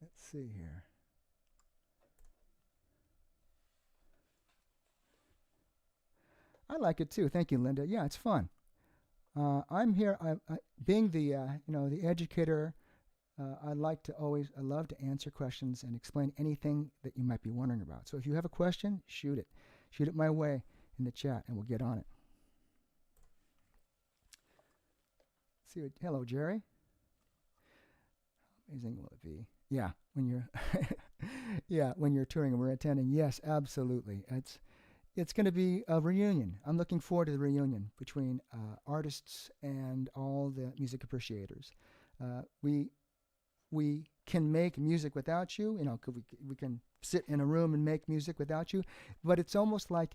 Let's see here. I like it too. Thank you, Linda. Yeah, it's fun. I'm here. Being the the educator. I love to answer questions and explain anything that you might be wondering about. So if you have a question, shoot it my way in the chat, and we'll get on it. Let's see. Hello, Jerry. How amazing will it be? Yeah, when you're, when you're touring and we're attending. Yes, absolutely. It's going to be a reunion. I'm looking forward to the reunion between artists and all the music appreciators. We can make music without you. We can sit in a room and make music without you, but it's almost like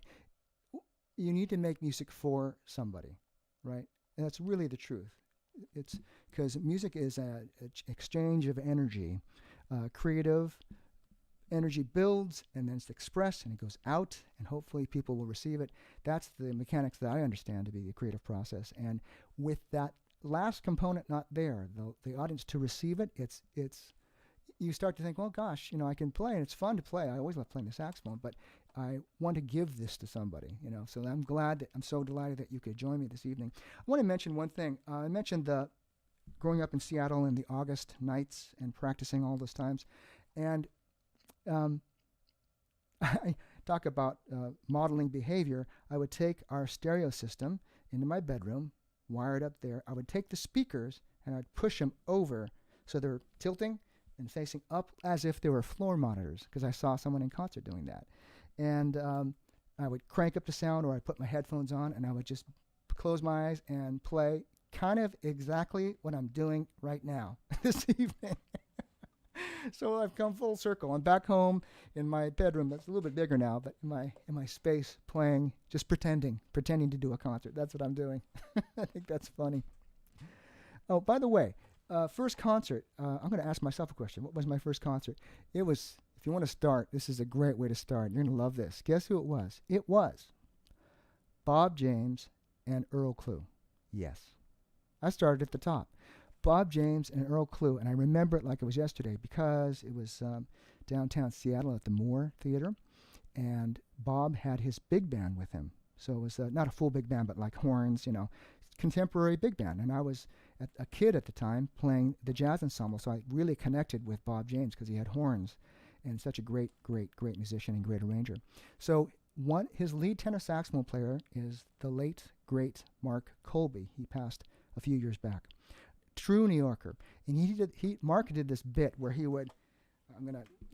you need to make music for somebody, right? And that's really the truth. It's because music is an exchange of energy. Creative energy builds, and then it's expressed, and it goes out, and hopefully people will receive it. That's the mechanics that I understand to be the creative process. And with that last component not there, the audience to receive it, it's you start to think, well, gosh, I can play, and it's fun to play. I always love playing the saxophone, but I want to give this to somebody, So I'm so delighted that you could join me this evening. I want to mention one thing. I mentioned the growing up in Seattle in the August nights and practicing all those times, and I talk about modeling behavior. I would take our stereo system into my bedroom, wire it up there. I would take the speakers and I'd push them over so they're tilting and facing up as if they were floor monitors, because I saw someone in concert doing that. And I would crank up the sound, or I'd put my headphones on and I would just close my eyes and play kind of exactly what I'm doing right now this evening. So I've come full circle. I'm back home in my bedroom. That's a little bit bigger now, but in my space, playing, just pretending to do a concert. That's what I'm doing. I think that's funny. Oh, by the way, first concert. I'm going to ask myself a question. What was my first concert? It was. If you want to start, this is a great way to start. You're going to love this. Guess who it was? It was Bob James and Earl Klugh. Yes, I started at the top. Bob James and Earl Klugh, and I remember it like it was yesterday because it was downtown Seattle at the Moore Theater, and Bob had his big band with him. So it was not a full big band, but like horns, contemporary big band. And I was a kid at the time playing the jazz ensemble, so I really connected with Bob James because he had horns and such a great musician and great arranger. So his lead tenor saxophone player is the late, great Mark Colby. He passed a few years back. True New Yorker. And Mark did this bit where he would,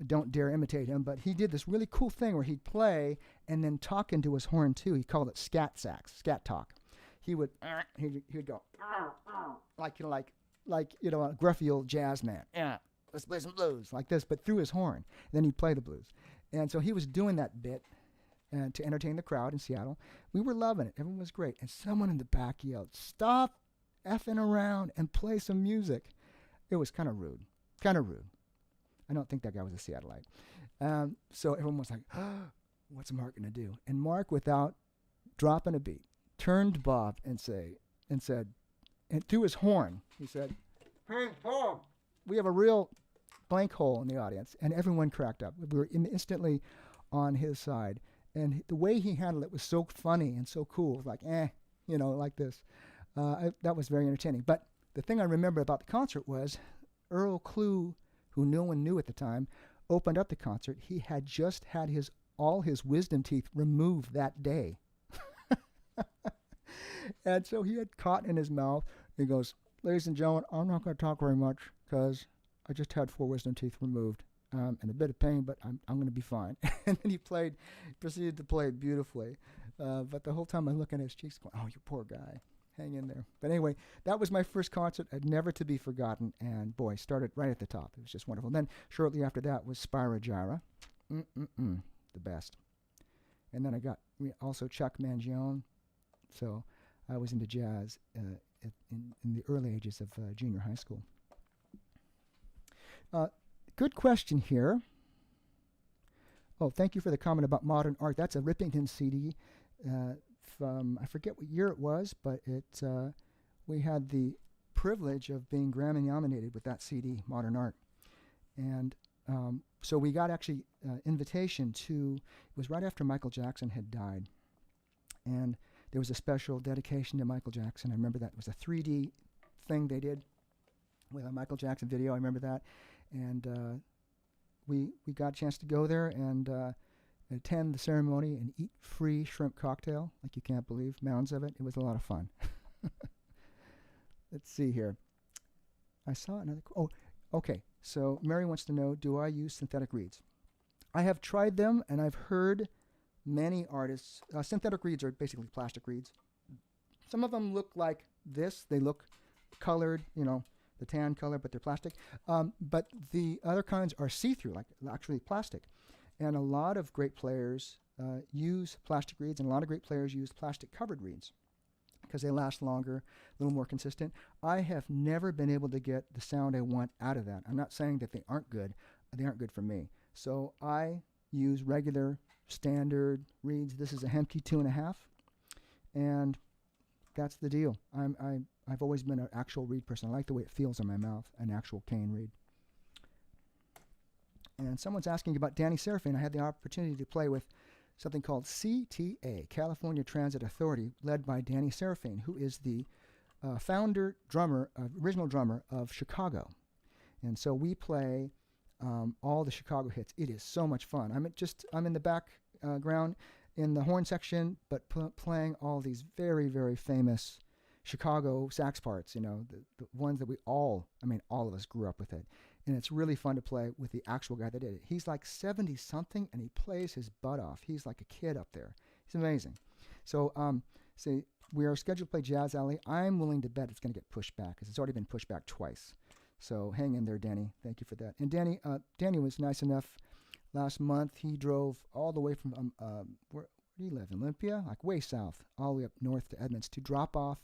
don't dare imitate him, but he did this really cool thing where he'd play and then talk into his horn too. He called it scat sax, scat talk. He would go like a gruffy old jazz man. Yeah, let's play some blues like this, but through his horn. And then he'd play the blues. And so he was doing that bit to entertain the crowd in Seattle. We were loving it. Everyone was great. And someone in the back yelled, "Stop effing around and play some music." It was kind of rude. I don't think that guy was a Seattleite. So everyone was like, oh, what's Mark going to do? And Mark, without dropping a beat, turned to Bob and said, and through his horn, he said, "Hey, Bob." We have a real blank hole in the audience, and everyone cracked up. We were instantly on his side. And the way he handled it was so funny and so cool. It was like, like this. That was very entertaining. But the thing I remember about the concert was Earl Klugh, who no one knew at the time, opened up the concert. He had just had all his wisdom teeth removed that day. And so he had cotton in his mouth. He goes, "Ladies and gentlemen, I'm not going to talk very much because I just had 4 wisdom teeth removed. And a bit of pain, but I'm going to be fine." And then he proceeded to play beautifully. But the whole time I'm looking at his cheeks going, "Oh, you poor guy. Hang in there." But anyway, that was my first concert, never to be forgotten, and boy, started right at the top. It was just wonderful. And then shortly after that was Spyro Gyra, the best. And then I got also Chuck Mangione, so I was into jazz in the early ages of junior high school. Good question here. Oh, thank you for the comment about modern art. That's a Rippington CD. From, I forget what year it was, but we had the privilege of being Grammy nominated with that CD, Modern Art. And so we got actually invitation to, it was right after Michael Jackson had died. And there was a special dedication to Michael Jackson. I remember that. It was a 3D thing they did with a Michael Jackson video. I remember that. And we got a chance to go there and attend the ceremony and eat free shrimp cocktail, like you can't believe, mounds of it. It was a lot of fun. Let's see here. I saw another. Oh, okay. So Mary wants to know, do I use synthetic reeds? I have tried them, and I've heard many artists. Synthetic reeds are basically plastic reeds. Some of them look like this. They look colored, you know, the tan color, but they're plastic. But the other kinds are see-through, like actually plastic. And a lot of great players use plastic reeds, and a lot of great players use plastic-covered reeds because they last longer, a little more consistent. I have never been able to get the sound I want out of that. I'm not saying that they aren't good. They aren't good for me. So I use regular, standard reeds. This is a Hemke 2.5, and that's the deal. I've always been an actual reed person. I like the way it feels in my mouth, an actual cane reed. And someone's asking about Danny Serafin. I had the opportunity to play with something called CTA, California Transit Authority, led by Danny Serafin, who is the founder, drummer, original drummer of Chicago. And so we play all the Chicago hits. It is so much fun. I'm in the background in the horn section, but playing all these very, very famous Chicago sax parts, you know, the ones that all of us grew up with it. And it's really fun to play with the actual guy that did it. He's like 70-something, and he plays his butt off. He's like a kid up there. He's amazing. So, we are scheduled to play Jazz Alley. I'm willing to bet it's going to get pushed back because it's already been pushed back twice. So hang in there, Danny. Thank you for that. And Danny was nice enough last month. He drove all the way from, where do you live, in Olympia? Like way south, all the way up north to Edmonds to drop off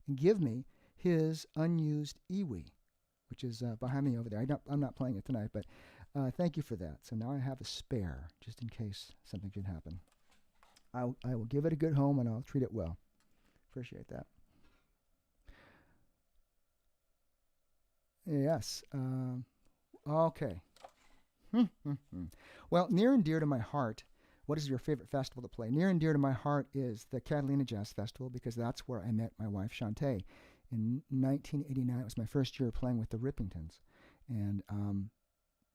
and give me his unused EWI, which is behind me over there. I'm not playing it tonight, but thank you for that. So now I have a spare, just in case something should happen. I will give it a good home, and I'll treat it well. Appreciate that. Yes. Okay. Well, near and dear to my heart, what is your favorite festival to play? Near and dear to my heart is the Catalina Jazz Festival, because that's where I met my wife, Shantae. In 1989, it was my first year playing with the Rippingtons. And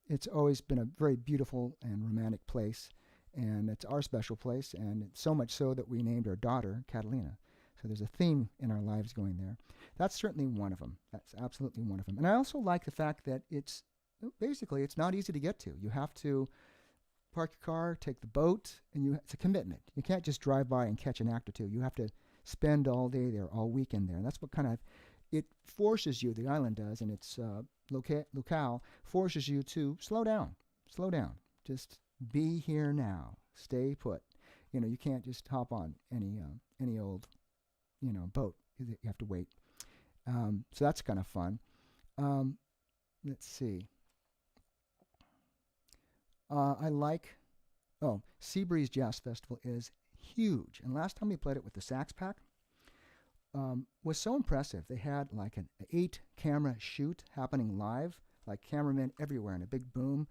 it's always been a very beautiful and romantic place. And it's our special place, and it's so much so that we named our daughter Catalina. So there's a theme in our lives going there. That's certainly one of them. That's absolutely one of them. And I also like the fact that it's not easy to get to. You have to park your car, take the boat, and it's a commitment. You can't just drive by and catch an act or two. You have to spend all day there, all weekend there. And that's what it forces you, the island does, and its locale forces you to slow down. Just be here now. Stay put. You know, you can't just hop on any old, boat. You have to wait. So that's kind of fun. Let's see. Seabreeze Jazz Festival is huge. And last time we played it with the Sax Pack was so impressive. They had like an 8-camera shoot happening live, like cameramen everywhere and a big boom.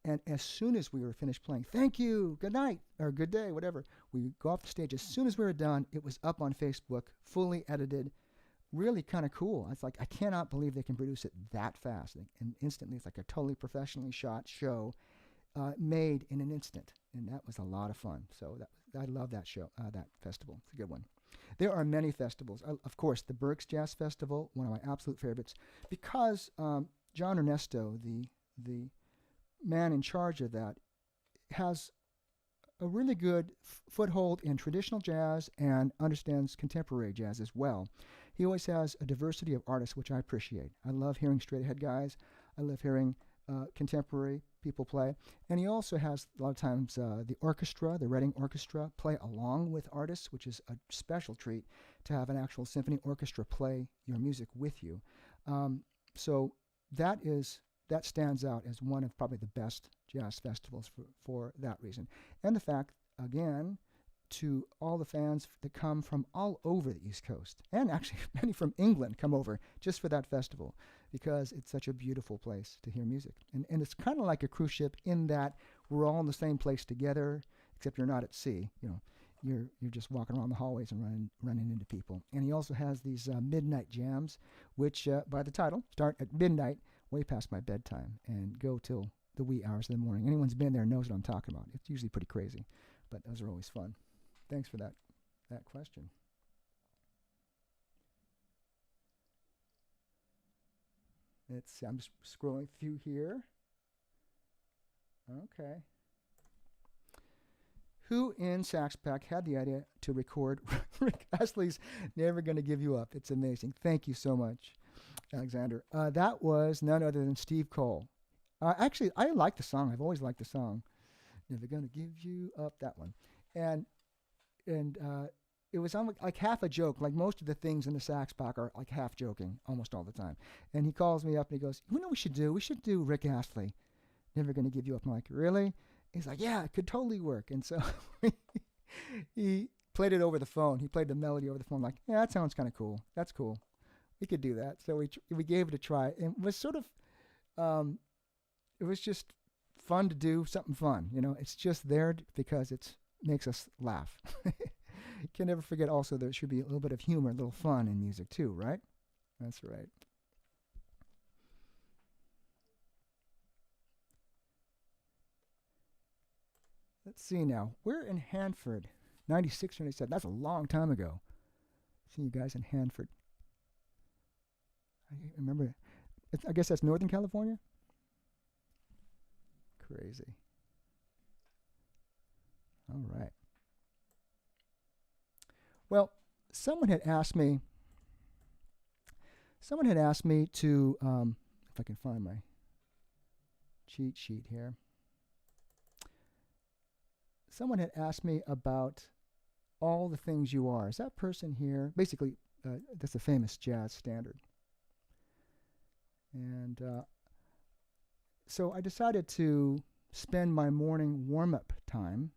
And as soon as we were finished playing, thank you, good night, or good day, whatever, we go off the stage. As soon as we were done, it was up on Facebook, fully edited, really kind of cool. It's like, I cannot believe they can produce it that fast. And instantly, it's like a totally professionally shot show made in an instant. And that was a lot of fun. So I love that show, that festival. It's a good one. There are many festivals. Of course, the Berks Jazz Festival, one of my absolute favorites, because John Ernesto, the man in charge of that, has a really good foothold in traditional jazz and understands contemporary jazz as well. He always has a diversity of artists, which I appreciate. I love hearing straight-ahead guys. I love hearing contemporary people play. And he also has, a lot of times, the orchestra, the Reading Orchestra, play along with artists, which is a special treat to have an actual symphony orchestra play your music with you. So that stands out as one of probably the best jazz festivals for that reason. And the fact, again, to all the fans that come from all over the East Coast, and actually many from England come over just for that festival, because it's such a beautiful place to hear music. And it's kind of like a cruise ship in that we're all in the same place together, except you're not at sea. you're just walking around the hallways and running into people. And he also has these midnight jams, which by the title start at midnight, way past my bedtime, and go till the wee hours of the morning. Anyone's been there knows what I'm talking about. It's usually pretty crazy, but those are always fun. Thanks for that question. Let's see, I'm just scrolling through here. Okay. Who in Saxpack had the idea to record Rick Astley's Never Gonna Give You Up? It's amazing. Thank you so much, Alexander. That was none other than Steve Cole. Actually, I like the song. I've always liked the song. Never Gonna Give You Up, that one. And it was like half a joke. Like most of the things in the Saxpack are like half joking almost all the time. And he calls me up and he goes, you know what we should do? We should do Rick Astley, Never Gonna Give You Up. I'm like, really? He's like, yeah, it could totally work. And so he played it over the phone. He played the melody over the phone. Like, yeah, that sounds kind of cool. That's cool. We could do that. So we gave it a try. And it was sort of, it was just fun to do something fun. You know, it's just there because it makes us laugh. You can never forget also there should be a little bit of humor, a little fun in music too, right? That's right. Let's see now. We're in Hanford, 96, 97. That's a long time ago. See you guys in Hanford. I remember. I guess that's Northern California? Crazy. All right. Well, someone had asked me to, if I can find my cheat sheet here. Someone had asked me about All the Things You Are. Is that person here? Basically, that's a famous jazz standard. And so I decided to spend my morning warm-up time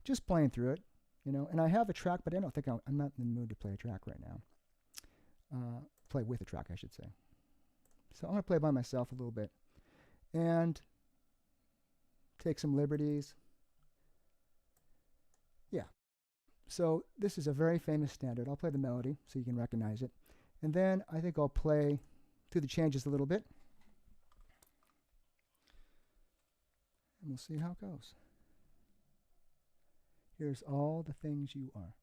just playing through it, you know. And I have a track, but I don't think I'm not in the mood to play a track right now. Play with a track, I should say. So I'm going to play by myself a little bit and take some liberties. Yeah. So this is a very famous standard. I'll play the melody so you can recognize it. And then I think I'll play through the changes a little bit. And we'll see how it goes. Here's All the Things You Are.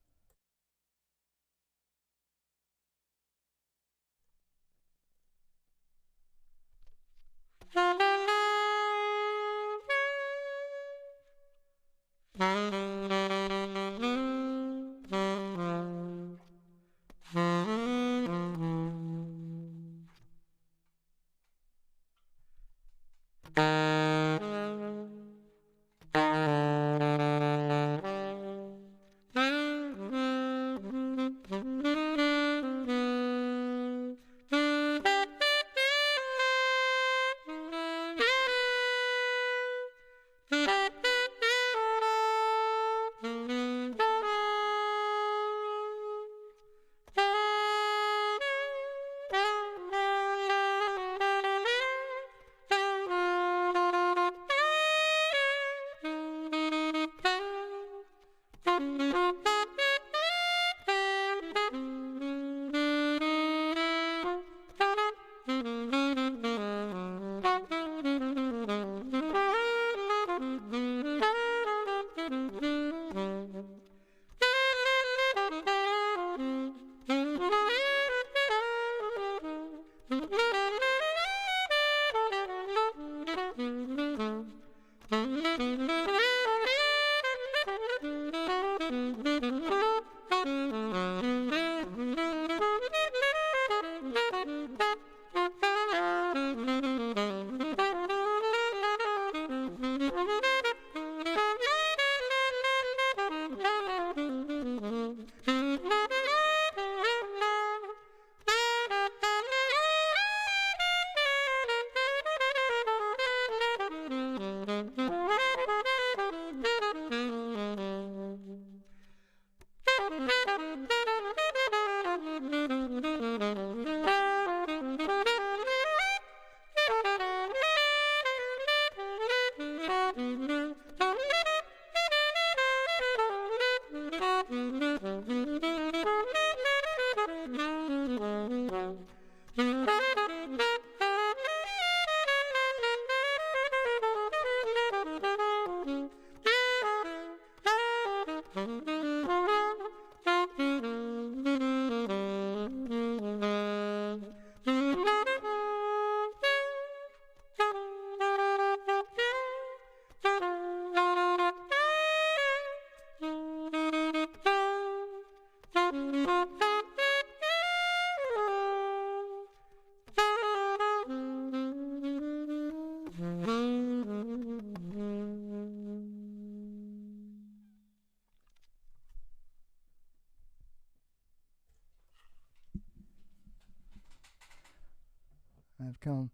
I've come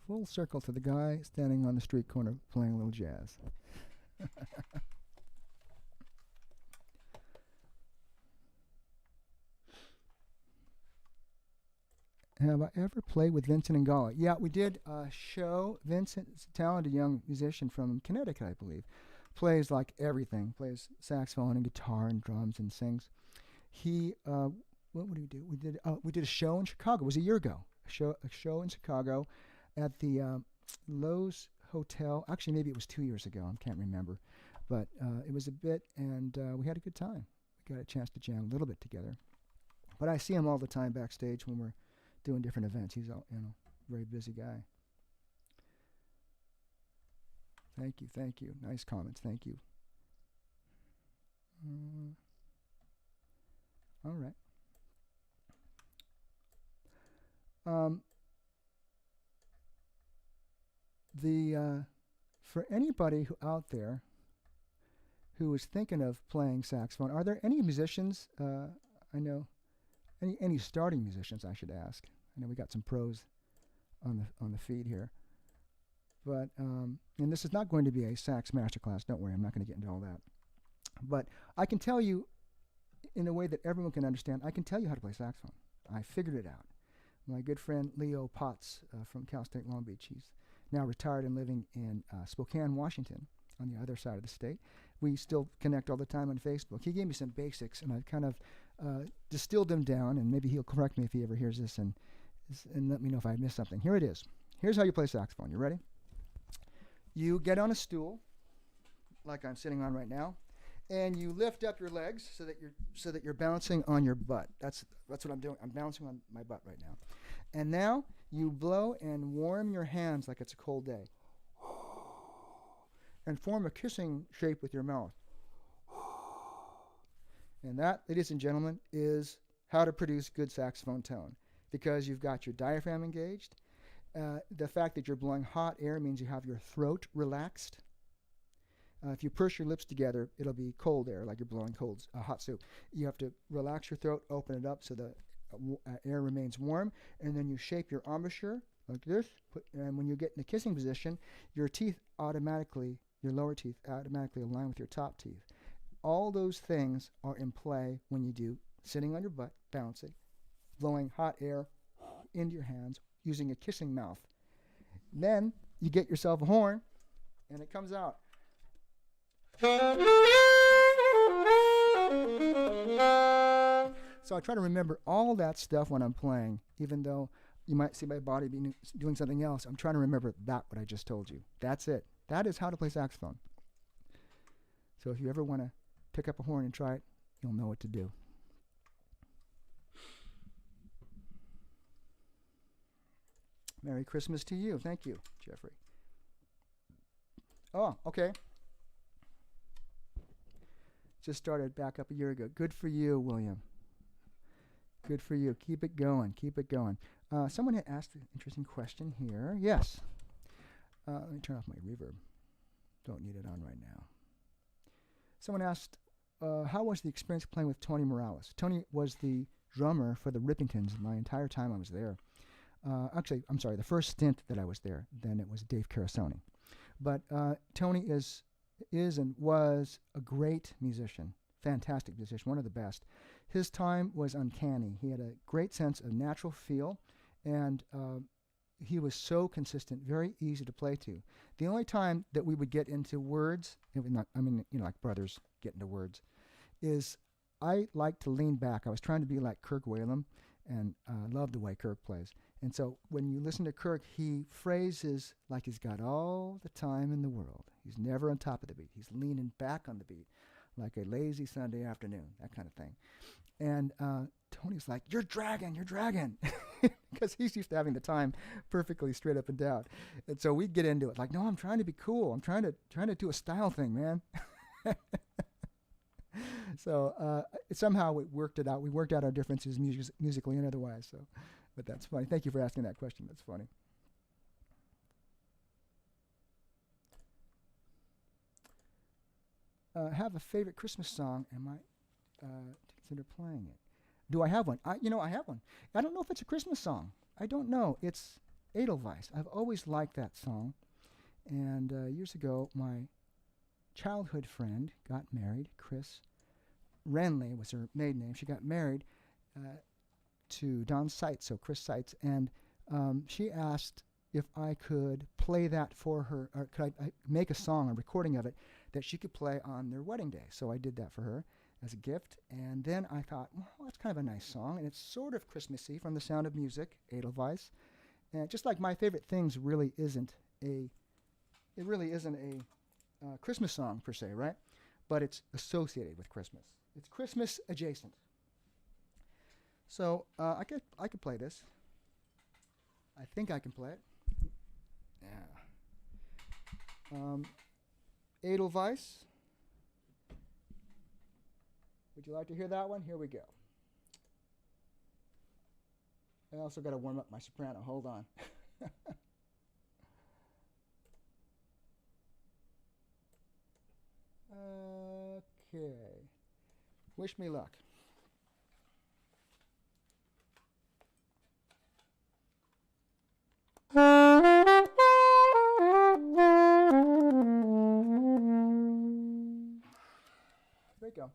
full circle to the guy standing on the street corner playing a little jazz. Have I ever played with Vincent and Gala? Yeah, we did a show. Vincent's a talented young musician from Connecticut, I believe. Plays like everything. Plays saxophone and guitar and drums and sings. He, what would he do? We did a show in Chicago. It was a year ago. A show in Chicago at the Lowe's Hotel. Actually, maybe it was 2 years ago. I can't remember. But it was a bit, and we had a good time. We got a chance to jam a little bit together. But I see him all the time backstage when we're doing different events. He's a very busy guy. Thank you. Nice comments. Thank you. All right. For anybody out there who is thinking of playing saxophone, are there any musicians? I know any starting musicians, I should ask. I know we got some pros on the feed here, but and this is not going to be a sax masterclass. Don't worry, I'm not going to get into all that. But I can tell you, in a way that everyone can understand, I can tell you how to play saxophone. I figured it out. My good friend Leo Potts from Cal State Long Beach, he's now retired and living in Spokane, Washington, on the other side of the state. We still connect all the time on Facebook. He gave me some basics, and I've kind of distilled them down, and maybe he'll correct me if he ever hears this and let me know if I missed something. Here it is. Here's how you play saxophone. You ready? You get on a stool, like I'm sitting on right now, and you lift up your legs so that you're bouncing on your butt. That's what I'm doing. I'm bouncing on my butt right now. And now you blow and warm your hands like it's a cold day. And form a kissing shape with your mouth. And that, ladies and gentlemen, is how to produce good saxophone tone. Because you've got your diaphragm engaged. The fact that you're blowing hot air means you have your throat relaxed. If you push your lips together, it'll be cold air, like you're blowing hot soup. You have to relax your throat, open it up so the air remains warm, and then you shape your embouchure like this. And when you get in the kissing position, your lower teeth automatically align with your top teeth. All those things are in play when you do sitting on your butt, bouncing, blowing hot air into your hands, using a kissing mouth. Then you get yourself a horn, and it comes out. So I try to remember all that stuff when I'm playing, even though you might see my body doing something else. I'm trying to remember what I just told you. That's it. That is how to play saxophone. So if you ever want to pick up a horn and try it, you'll know what to do. Merry Christmas to you. Thank you, Jeffrey. Oh, okay. Just started back up a year ago. Good for you, William. Good for you. Keep it going. Keep it going. Someone had asked an interesting question here. Yes. Let me turn off my reverb. Don't need it on right now. Someone asked, how was the experience playing with Tony Morales? Tony was the drummer for the Rippingtons my entire time I was there. Actually, I'm sorry, the first stint that I was there, then it was Dave Carasoni. But Tony is and was a great musician, fantastic musician, one of the best. His time was uncanny. He had a great sense of natural feel, and he was so consistent, very easy to play to. The only time that we would get into words, like brothers get into words, is I like to lean back. I was trying to be like Kirk Whalum, and love the way Kirk plays. And so when you listen to Kirk, he phrases like he's got all the time in the world. He's never on top of the beat. He's leaning back on the beat like a lazy Sunday afternoon, that kind of thing. And Tony's like, you're dragging, because he's used to having the time perfectly straight up and down. And so we get into it like, no, I'm trying to be cool. I'm trying to do a style thing, man. So somehow we worked it out. We worked out our differences musically and otherwise. So, but that's funny. Thank you for asking that question. That's funny. Have a favorite Christmas song and might consider playing it. Do I have one? I have one. I don't know if it's a Christmas song. I don't know. It's Edelweiss. I've always liked that song. And years ago, my childhood friend got married. Chris Renley was her maiden name. She got married to Don Seitz, so Chris Seitz, and she asked if I could play that for her, or could I make a song, a recording of it, that she could play on their wedding day. So I did that for her as a gift, and then I thought, well, that's kind of a nice song, and it's sort of Christmassy from The Sound of Music, Edelweiss. And just like My Favorite Things really isn't a Christmas song per se, right? But it's associated with Christmas. It's Christmas adjacent. So I could play this. I think I can play it. Yeah. Edelweiss. Would you like to hear that one? Here we go. I also got to warm up my soprano. Hold on. Okay. Wish me luck. There you go.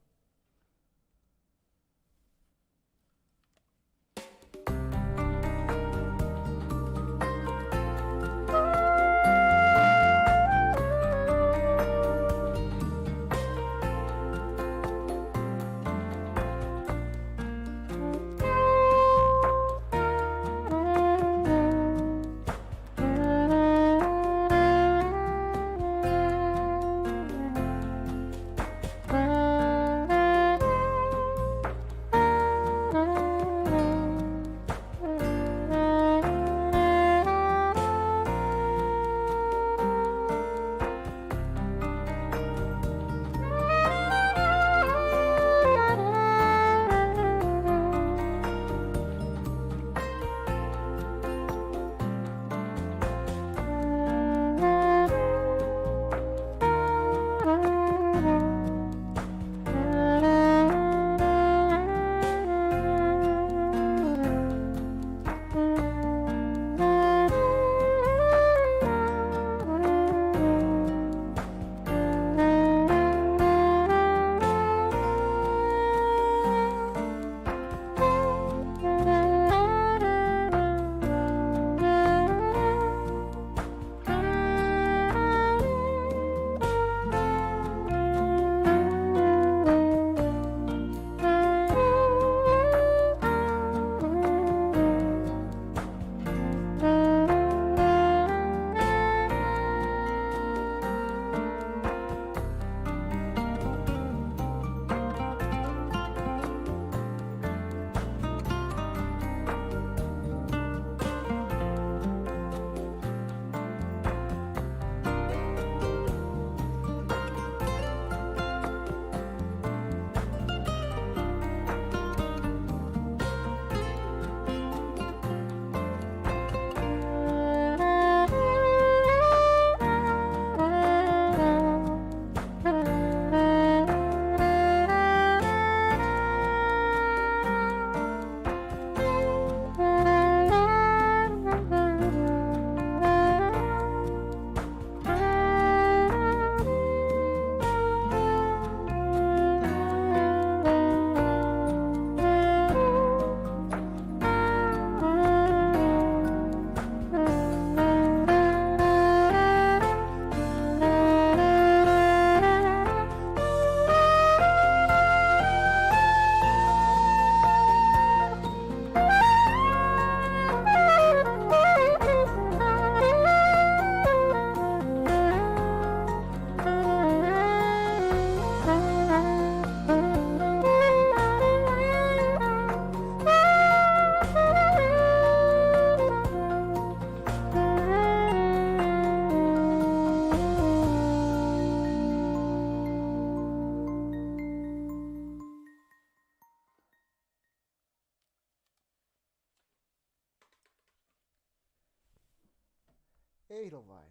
Edelweiss.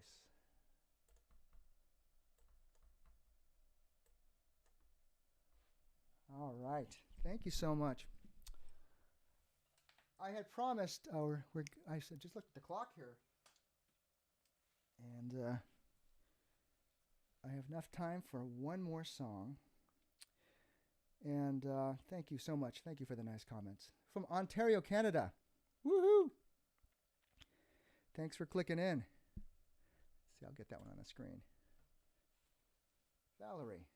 All right. Thank you so much. I had promised, I said, just look at the clock here. And I have enough time for one more song. And thank you so much. Thank you for the nice comments. From Ontario, Canada. Woohoo! Thanks for clicking in. Let's see, I'll get that one on the screen. Valerie.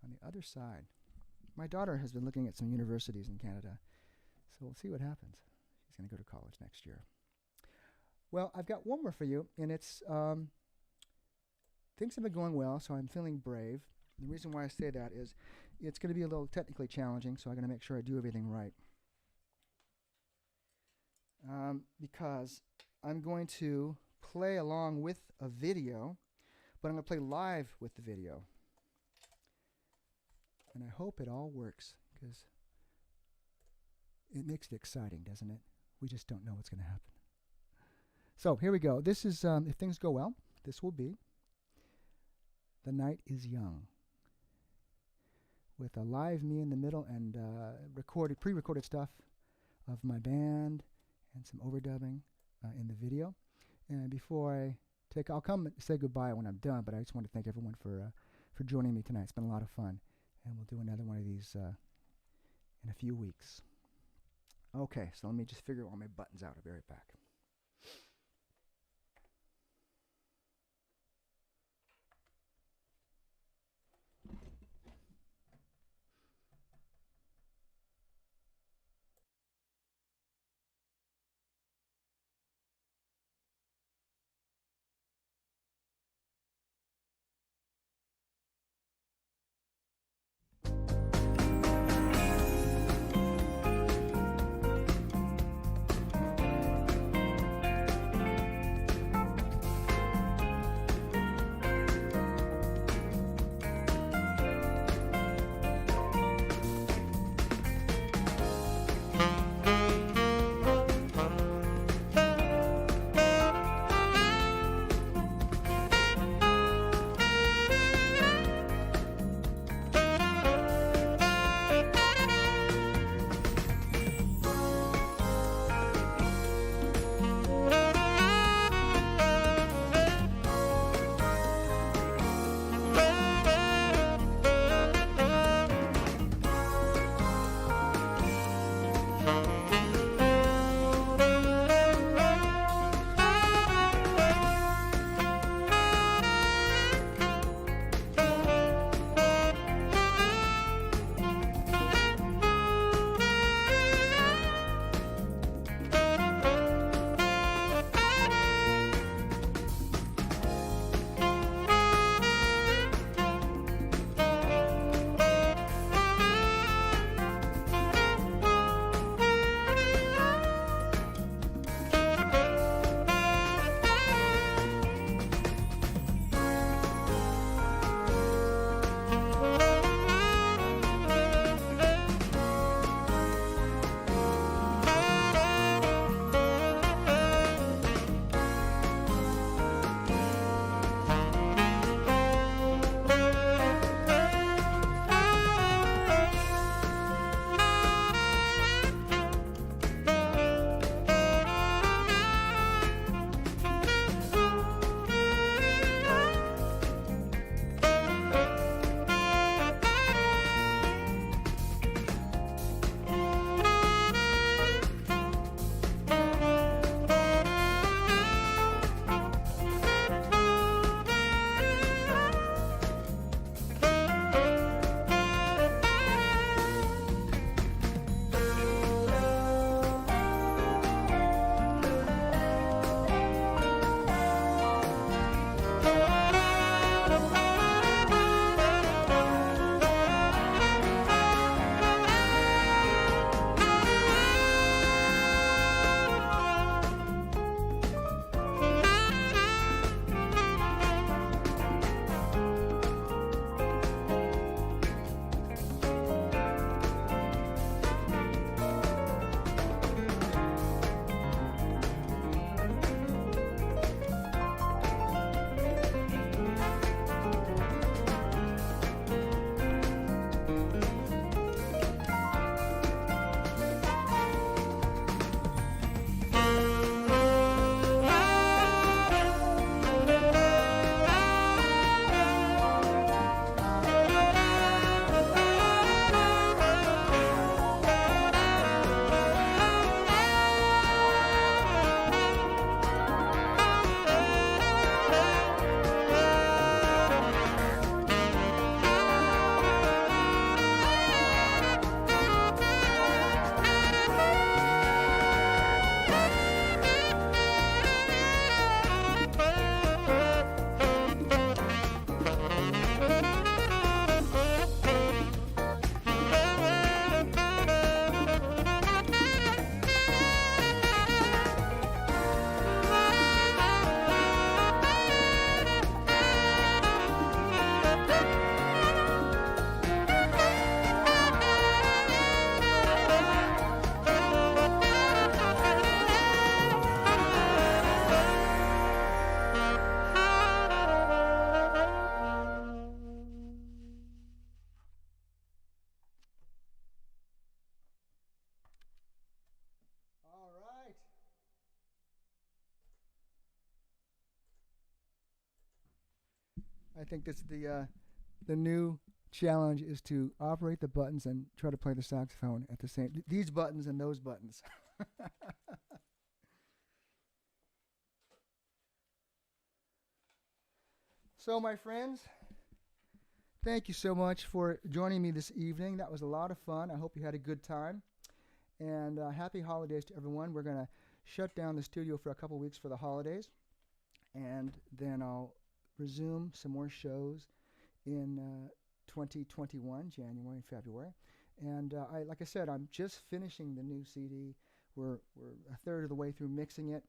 On the other side. My daughter has been looking at some universities in Canada, so we'll see what happens. She's going to go to college next year. Well, I've got one more for you, and it's things have been going well, so I'm feeling brave. The reason why I say that is it's going to be a little technically challenging, so I'm going to make sure I do everything right. Because I'm going to play along with a video, but I'm going to play live with the video. And I hope it all works, because it makes it exciting, doesn't it? We just don't know what's going to happen. So here we go. This is, if things go well, this will be The Night is Young, with a live me in the middle and pre-recorded stuff of my band and some overdubbing in the video. And before I I'll come and say goodbye when I'm done, but I just want to thank everyone for joining me tonight. It's been a lot of fun. And we'll do another one of these in a few weeks. Okay, so let me just figure all my buttons out. I'll be right back. I think that's the new challenge is to operate the buttons and try to play the saxophone at the same. These buttons and those buttons. So, my friends, thank you so much for joining me this evening. That was a lot of fun. I hope you had a good time. And happy holidays to everyone. We're going to shut down the studio for a couple weeks for the holidays. And then I'll resume some more shows in 2021, January and February. And like I said, I'm just finishing the new CD. We're a third of the way through mixing it.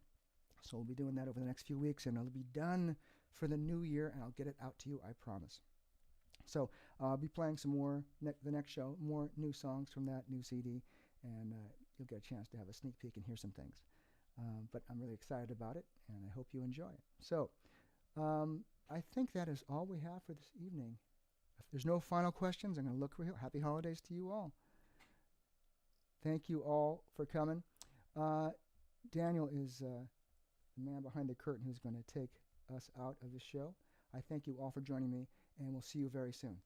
So we'll be doing that over the next few weeks, and it'll be done for the new year, and I'll get it out to you, I promise. So I'll be playing some more the next show, more new songs from that new CD, and you'll get a chance to have a sneak peek and hear some things. But I'm really excited about it, and I hope you enjoy it. So I think that is all we have for this evening. If there's no final questions, I'm going to look for you. Happy holidays to you all. Thank you all for coming. Daniel is the man behind the curtain who's going to take us out of the show. I thank you all for joining me, and we'll see you very soon.